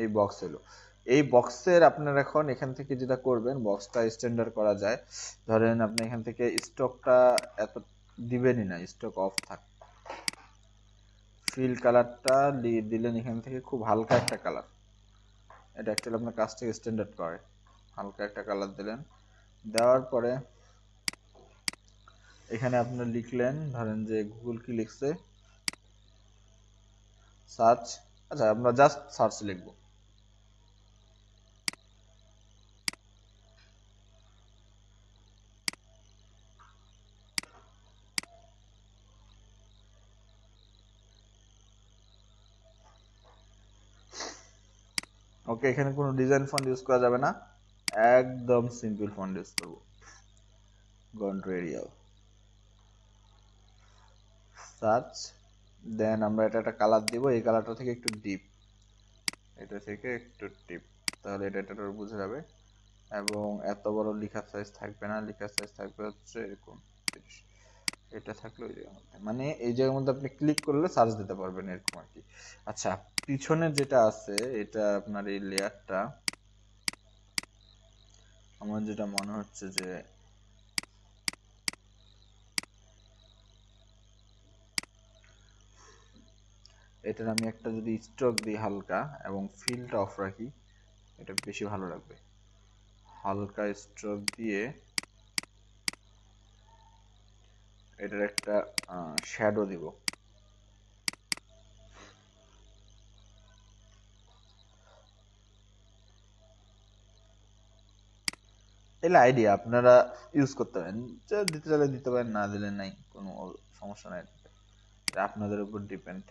এই বক্স এলো। এই বক্সের আপনার এখন এখান থেকে যেটা করবেন, বক্সটা স্ট্যান্ডার্ড করা যায়। ধরেন আপনি এখান থেকে স্টকটা এত দিবেনই না, স্টক অফ থাক। ফিল কালারটা দিলেন এখান থেকে খুব হালকা একটা কালার, এটা অ্যাকচুয়ালি আপনার কাজটাকে স্ট্যান্ডার্ড করে। হালকা একটা কালার দিলেন, দেওয়ার পরে এখানে আপনার লিখলেন, ধরেন যে গুগল কি লিখছে, সার্চ। আচ্ছা, আমরা জাস্ট সার্চ লিখবো। ওকে, এখানে কোনো ডিজাইন ফন্ট ইউজ করা যাবে না, একদম সিম্পল ফন্ট ইউজ করবো। গন্ট্রেরিয়াল সার্চ, দেন আমরা এটা একটা কালার দিব, এই কালারটা থেকে একটু ডিপ, এটা থেকে একটু ডিপ, তাহলে এটা এটা বুঝে যাবে। এবং এত বড় লেখার সাইজ থাকবে না, লেখার সাইজ থাকবে হচ্ছে এরকম 30। এটা থাকলে ওই জায়গার মধ্যে, মানে এই জায়গার মধ্যে আপনি ক্লিক করলে সার্চ দিতে পারবেন এরকম আর কি। আচ্ছা, পিছনে যেটা আছে, এটা আপনার এই লেয়ারটা, আমার যেটা মনে হচ্ছে যে এটার আমি একটা যদি স্ট্রোক দিই হালকা এবং ফিলটা অফ রাখি, এটা বেশি ভালো লাগবে। হালকা স্ট্রোক দিয়ে এটার একটা শ্যাডো দিব। এগুলো আইডিয়া আপনারা ইউজ করতে পারেন, দিতে চাইলে দিতে পারেন, না দিলে নাই, কোনো সমস্যা নাই, এটা আপনাদের উপর ডিপেন্ড।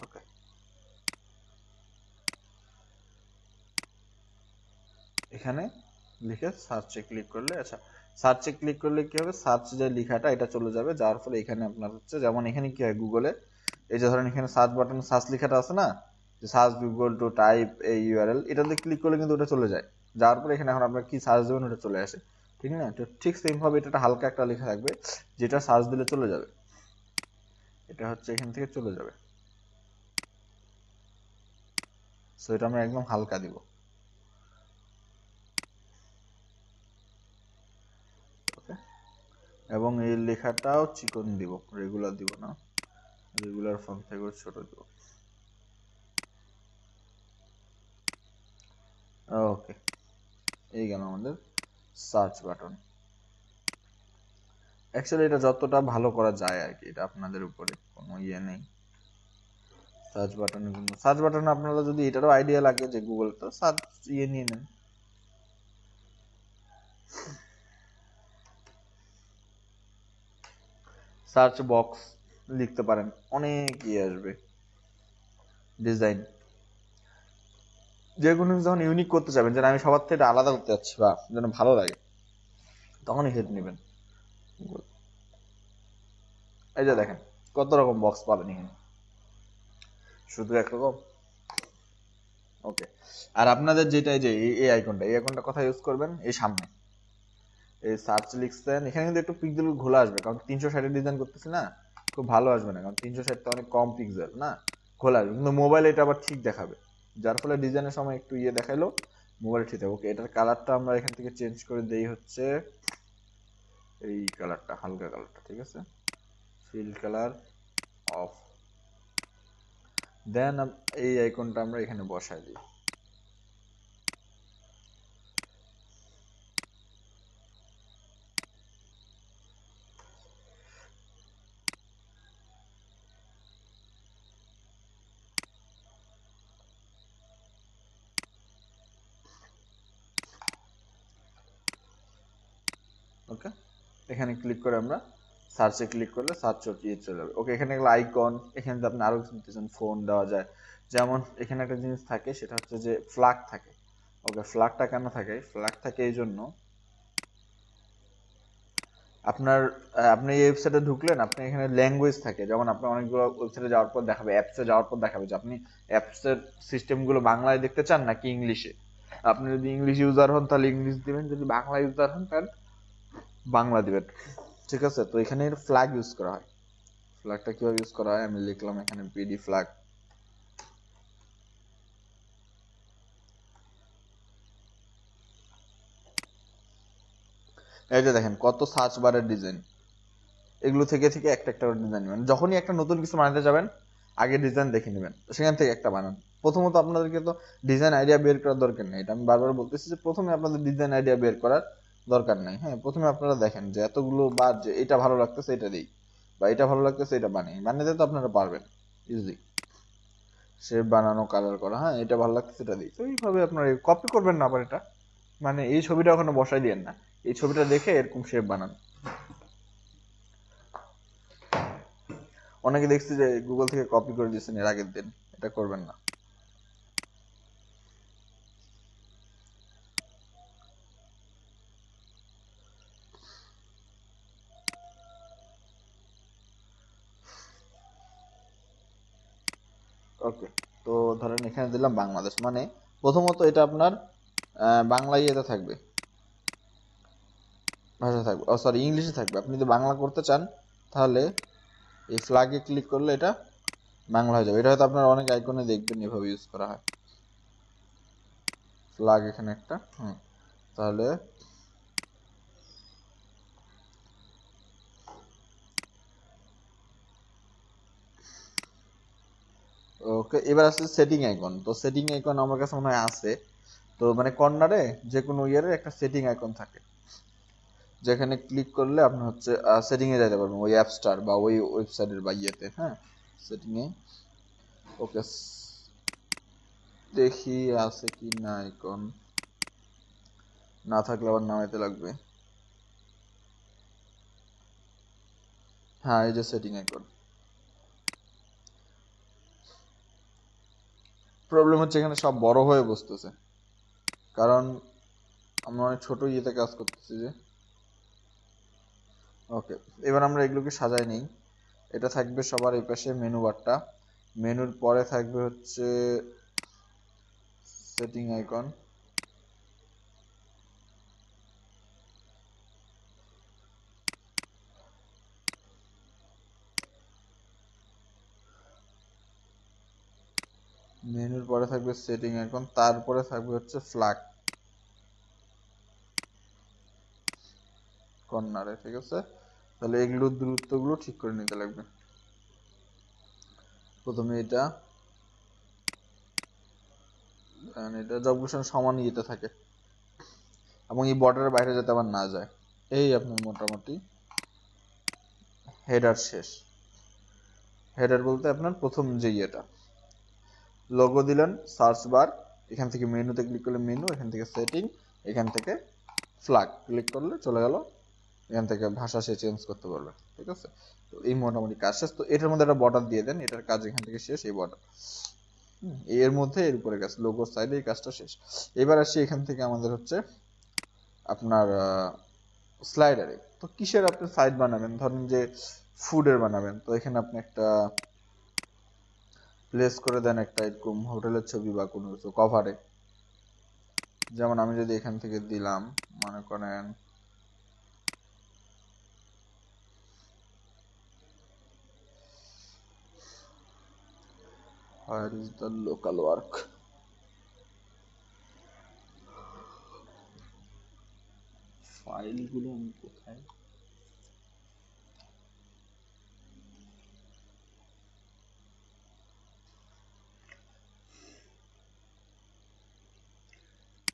ওকে, এখানে লিখে সার্চে ক্লিক করলে, আচ্ছা সার্চে ক্লিক করলে কি হবে, সার্চ যে লেখাটা এটা চলে যাবে, যার ফলে এখানে আপনার হচ্ছে, যেমন এখানে কি হয় গুগলে, এই যে ধরেন এখানে সার্চ বাটন সার্চ লেখাটা আছে না, যে সার্চ গুগল টু টাইপ এই ইউআরএল, এটাতে ক্লিক করলে কিন্তু ওটা চলে যায়, যাওয়ার পরে এখানে এখন আপনার কি সার্চ দেবেন ওটা চলে আসে, ঠিক না? তো ঠিক সেম ভাবে এটা হালকা একটা লেখা থাকবে, যেটা সার্চ দিলে চলে যাবে, এটা হচ্ছে এখান থেকে চলে যাবে। সো এটা আমরা একদম হালকা দিব। ওকে, এবং এই লেখাটাও চিকন দিব, রেগুলার দিব না, রেগুলার ফন্ট থেকে ছোট দিব। ওকে, এই গেল আমাদের সার্চ বাটন। অ্যাকচুয়ালি এটা যতটা ভালো করা যায় আর কি, এটা আপনাদের উপরে, কোনো ইয়ে নেই। সার্চ বাটনের জন্য, সার্চ বাটনে আপনারা যদি এটারও আইডিয়া লাগে যে গুগল, তো সার্চ ইয়ে নিয়ে নেন। সার্চ বক্স লিখতে পারেন, অনেক ইয়ে আসবে ডিজাইন। যে কোনো যখন ইউনিক করতে চাবেন, যেন আমি সবার থেকে আলাদা করতে যাচ্ছি বা যেন ভালো লাগে, তখনই হেল্প নেবেন। এই যে দেখেন কত রকম বক্স পাবেন এখানে, শুধু একরকম। ওকে, আর আপনাদের যেটা, এই যে এই আইকনটা, এই আইকনটা কোথায় ইউজ করবেন, এই সামনে এই সার্চ লিখছেন, এখানে কিন্তু একটু পিক্সেল ঘোলা আসবে, কারণ 360 ডিজাইন করতেছি না, খুব ভালো আসবে না, কারণ 360 তো অনেক কম পিক্সেল না, খোলা আসবে, কিন্তু মোবাইলে এটা আবার ঠিক দেখাবে, যার ফলে ডিজাইনের সময় একটু ইয়ে দেখাইলো, মোবাইলে ঠিক আছে। ওকে, এটার কালারটা আমরা এখান থেকে চেঞ্জ করে দেই হচ্ছে এই কালারটা, হালকা কালারটা, ঠিক আছে, ফিল কালার অফ। দেন এই আইকনটা আমরা এখানে বসাই দিই। ওকে, এখানে ক্লিক করে আমরা সার্চে ক্লিক করলে সার্চ চলে যাবে। ওকে, এখানে এগুলো আইকন, এখানে যদি আপনি আরো কিছু দিতে চান ফোন দেওয়া যায়। যেমন এখানে একটা জিনিস থাকে, সেটা হচ্ছে যে ফ্ল্যাগ থাকে। ওকে, ফ্ল্যাগটা কেন থাকে? ফ্ল্যাগ থাকে এই জন্য, আপনার আপনি এই ওয়েবসাইটে ঢুকলেন, আপনি এখানে ল্যাঙ্গুয়েজ থাকে, যেমন আপনার অনেকগুলো ওয়েবসাইটে যাওয়ার পর দেখাবে, অ্যাপসে যাওয়ার পর দেখাবে যে আপনি অ্যাপসের সিস্টেমগুলো বাংলায় দেখতে চান নাকি ইংলিশে। আপনি যদি ইংলিশ ইউজার হন তাহলে ইংলিশ দিবেন, যদি বাংলা ইউজার হন তাহলে বাংলা দিবেন। ঠিক আছে, তো এখানে ফ্ল্যাগ ইউজ করা হয়। ফ্ল্যাগটা কিভাবে ইউজ করা হয় আমি লিখলাম এখানে পিডি ফ্ল্যাগ। এই যে দেখেন কত সার্চ বারের ডিজাইন, এগুলো থেকে থেকে একটা একটা ডিজাইন নেবেন। যখনই একটা নতুন কিছু বানাতে যাবেন আগে ডিজাইন দেখে নেবেন, সেখান থেকে একটা বানান। প্রথমত আপনাদেরকে তো ডিজাইন আইডিয়া বের করার দরকার নেই, এটা আমি বারবার বলতেছি যে প্রথমে আপনাদের ডিজাইন আইডিয়া বের করার দরকার নেই। হ্যাঁ, প্রথমে আপনারা দেখেন যে এতগুলো বার যে এটা ভালো লাগতেছে এটা দিই, বা এটা ভালো লাগতেছে এটা বানিয়ে তো আপনারা পারবেন ইজি। শেপ বানানো, কালার করা, হ্যাঁ এটা ভালো লাগতেছে এটা দিই, তো এইভাবে আপনারা কপি করবেন না আবার এটা, মানে এই ছবিটা ওখানে বসাই দিয়েন না, এই ছবিটা দেখে এরকম শেপ বানান। অনেকে দেখছি যে গুগল থেকে কপি করে দিয়েছেন এর আগের দিন, এটা করবেন না। ওকে, তো ধরেন এখানে দিলাম বাংলাদেশ, মানে প্রথমত এটা আপনার বাংলা ইয়েতে থাকবে, ভাষা থাকবে, ও সরি ইংলিশে থাকবে। আপনি যদি বাংলা করতে চান তাহলে এই ফ্ল্যাগে ক্লিক করলে এটা বাংলা হয়ে যাবে। এটা হয়তো আপনার অনেক আইকনে দেখবেন এভাবে ইউজ করা হয়, ফ্ল্যাগ এখানে একটা, তাহলে ওকে, এবার আসছে সেটিং আইকন। তো সেটিং আইকন আমার কাছে মনে হয় আছে, তো মানে কর্নারে যে কোনো ইয়ারের একটা সেটিং আইকন থাকে, যেখানে ক্লিক করলে আপনি হচ্ছে সেটিং এ যেতে পারবেন, ওই অ্যাপস্টার বা ওই ওয়েবসাইটের বা ইয়েতে। হ্যাঁ, সেটিং এ ওকে, দেখি আছে কি না আইকন, না থাকলে আবার নামাইতে লাগবে। হ্যাঁ, এই যে সেটিং আইকন। প্রবলেম হচ্ছে এখানে সব বড় হয়ে বসতেছে, কারণ আমরা অনেক ছোট ইয়েতে কাজ করতেছি যে। ওকে, এবার আমরা এগুলোকে সাজাই নেই। এটা থাকবে সবার এই পাশে মেনু বারটা, মেনুর পরে থাকবে হচ্ছে সেটিং আইকন। মেনুর পরে থাকবে সেটিং আইকন, তারপরে থাকবে হচ্ছে ফ্ল্যাগ কর্নারে। ঠিক আছে, তাহলে এগুলোর দূরত্বগুলো ঠিক করে নিতে লাগবে। প্রথমে এটা, এটা যখন সমান ইয়েতে থাকে, এবং এই বর্ডারের বাইরে যাতে আবার না যায়। এই আপনার মোটামুটি হেডার শেষ। হেডার বলতে আপনার প্রথম যে ইয়েটা, লোগো দিলেন, সার্চ বার, এখান থেকে মেনুতে ক্লিক করলে মেনু, এখান থেকে সেটিং, এখান থেকে ফ্ল্যাগ ক্লিক করলে চলে গেল, এখান থেকে ভাষা সে চেঞ্জ করতে পারবে। ঠিক আছে, তো এই মোটামুটি কাজ শেষ। তো এটার মধ্যে একটা বর্ডার দিয়ে দেন, এটার কাজ এখান থেকে শেষ, এই বর্ডার এর মধ্যে এর উপরে কাজ, লোগোর সাইডে এই কাজটা শেষ। এবার আসি এখান থেকে আমাদের হচ্ছে আপনার স্লাইডারে। তো কিসের আপনি সাইড বানাবেন, ধরেন যে ফুডের বানাবেন, তো এখানে আপনি একটা প্লেস করে দেন একটা এরকম হোটেলের ছবি বা কোনো কিছু কভারে। যেমন আমি যদি এখান থেকে দিলাম, মনে করেন where is the local work, ফাইলগুলো আমি কোথায়,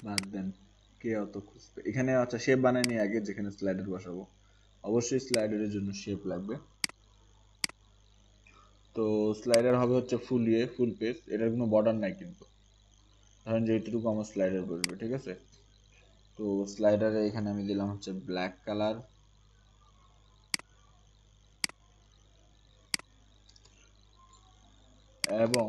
বাদ দেন, কে অত খুঁজবে এখানে। আচ্ছা শেপ বানায় নিয়ে আগে, যেখানে স্লাইডার বসাবো অবশ্যই স্লাইডারের জন্য শেপ লাগবে। তো স্লাইডার হবে হচ্ছে ফুল পেজ, এটার কোনো বর্ডার নাই কিন্তু, ধরেন যে এইটুকু আমার স্লাইডার বসবে, ঠিক আছে। তো স্লাইডারে এখানে আমি দিলাম হচ্ছে ব্ল্যাক কালার, এবং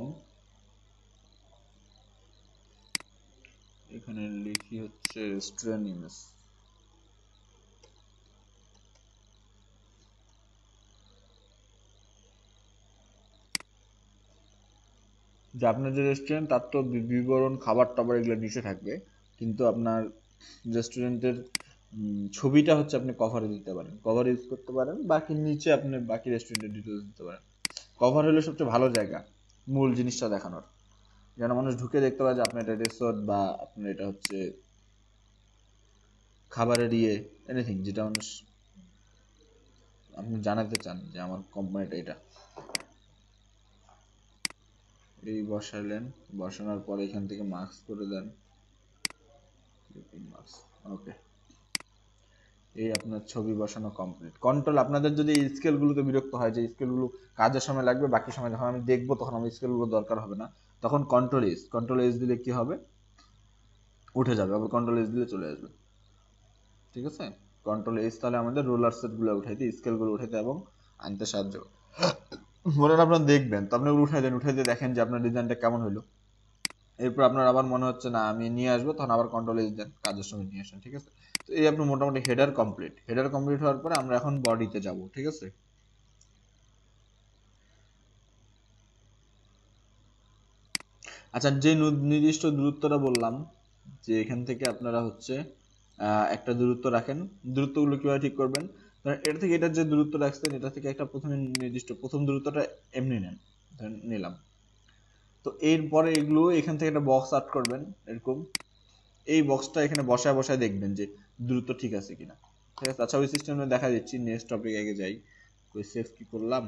এখানে লিখি হচ্ছে রেস্টুরেন্ট ইমেজ। যে আপনার যে রেস্টুরেন্ট তার তো বিবরণ, খাবার টাবার এগুলো নিচে থাকবে, কিন্তু আপনার রেস্টুরেন্টের ছবিটা হচ্ছে আপনি কভারে দিতে পারেন, কভার ইউজ করতে পারেন, বাকি নিচে আপনি বাকি রেস্টুরেন্টের ডিটেলস দিতে পারেন। কভার হলো সবচেয়ে ভালো জায়গা মূল জিনিসটা দেখানোর, যেন মানুষ ঢুকে দেখতে পায় যে আপনার এটা রিসোর্ট বা আপনার এটা হচ্ছে খাবারের এনিথিং, যেটা মানুষ আপনি জানাতে চান যে আমার কোম্পানিটা এটা। এই বসালেন, বসানোর পরে এখান থেকে মার্কস করে দেন, ওকে। এই আপনার ছবি বসানো কমপ্লিট। কন্ট্রোল, আপনাদের যদি এই স্কেলগুলোতে বিরক্ত হয় যে স্কেলগুলো কাজের সময় লাগবে, বাকি সময় যখন আমি দেখবো তখন আমার স্কেলগুলো দরকার হবে না, তখন কন্ট্রোল এস দিলে কি হবে, উঠে যাবে, আবার কন্ট্রোল এস দিলে চলে আসবে, ঠিক আছে। কন্ট্রোল এস তাহলে আমাদের রোলার সেটগুলো উঠাইতে, স্কেলগুলো উঠাইতে এবং আনতে সাহায্য করে। মনে হয় আপনারা দেখবেন, তো আপনি উঠাই দিয়ে দেখেন যে আপনার ডিজাইনটা কেমন হলো। এরপর আপনার আবার মনে হচ্ছে না আমি নিয়ে আসবো, তখন আবার কন্ট্রোল এস দেন, কাজের সময় নিয়ে আসেন, ঠিক আছে। তো এই আপনার মোটামুটি হেডার কমপ্লিট। হেডার কমপ্লিট হওয়ার পরে আমরা এখন বডিতে যাব, ঠিক আছে। আচ্ছা, যে নির্দিষ্ট দূরত্বটা বললাম, যে এখান থেকে আপনারা হচ্ছে একটা দূরত্ব রাখেন, দূরত্বগুলো কিভাবে ঠিক করবেন, এটা থেকে এটার যে দূরত্ব রাখছেন এটা থেকে একটা প্রথমে নির্দিষ্ট প্রথম দূরত্বটা এমনি নেন, ধরেন নিলাম। তো এরপরে এগুলো এখান থেকে একটা বক্স আর্ট করবেন এরকম, এই বক্সটা এখানে বসায় বসায় দেখবেন যে দূরত্ব ঠিক আছে কিনা, ঠিক আছে। আচ্ছা ওই সিস্টেমে দেখা দিচ্ছি, নেক্সট টপিক আগে যাই। কই সেভ কি করলাম,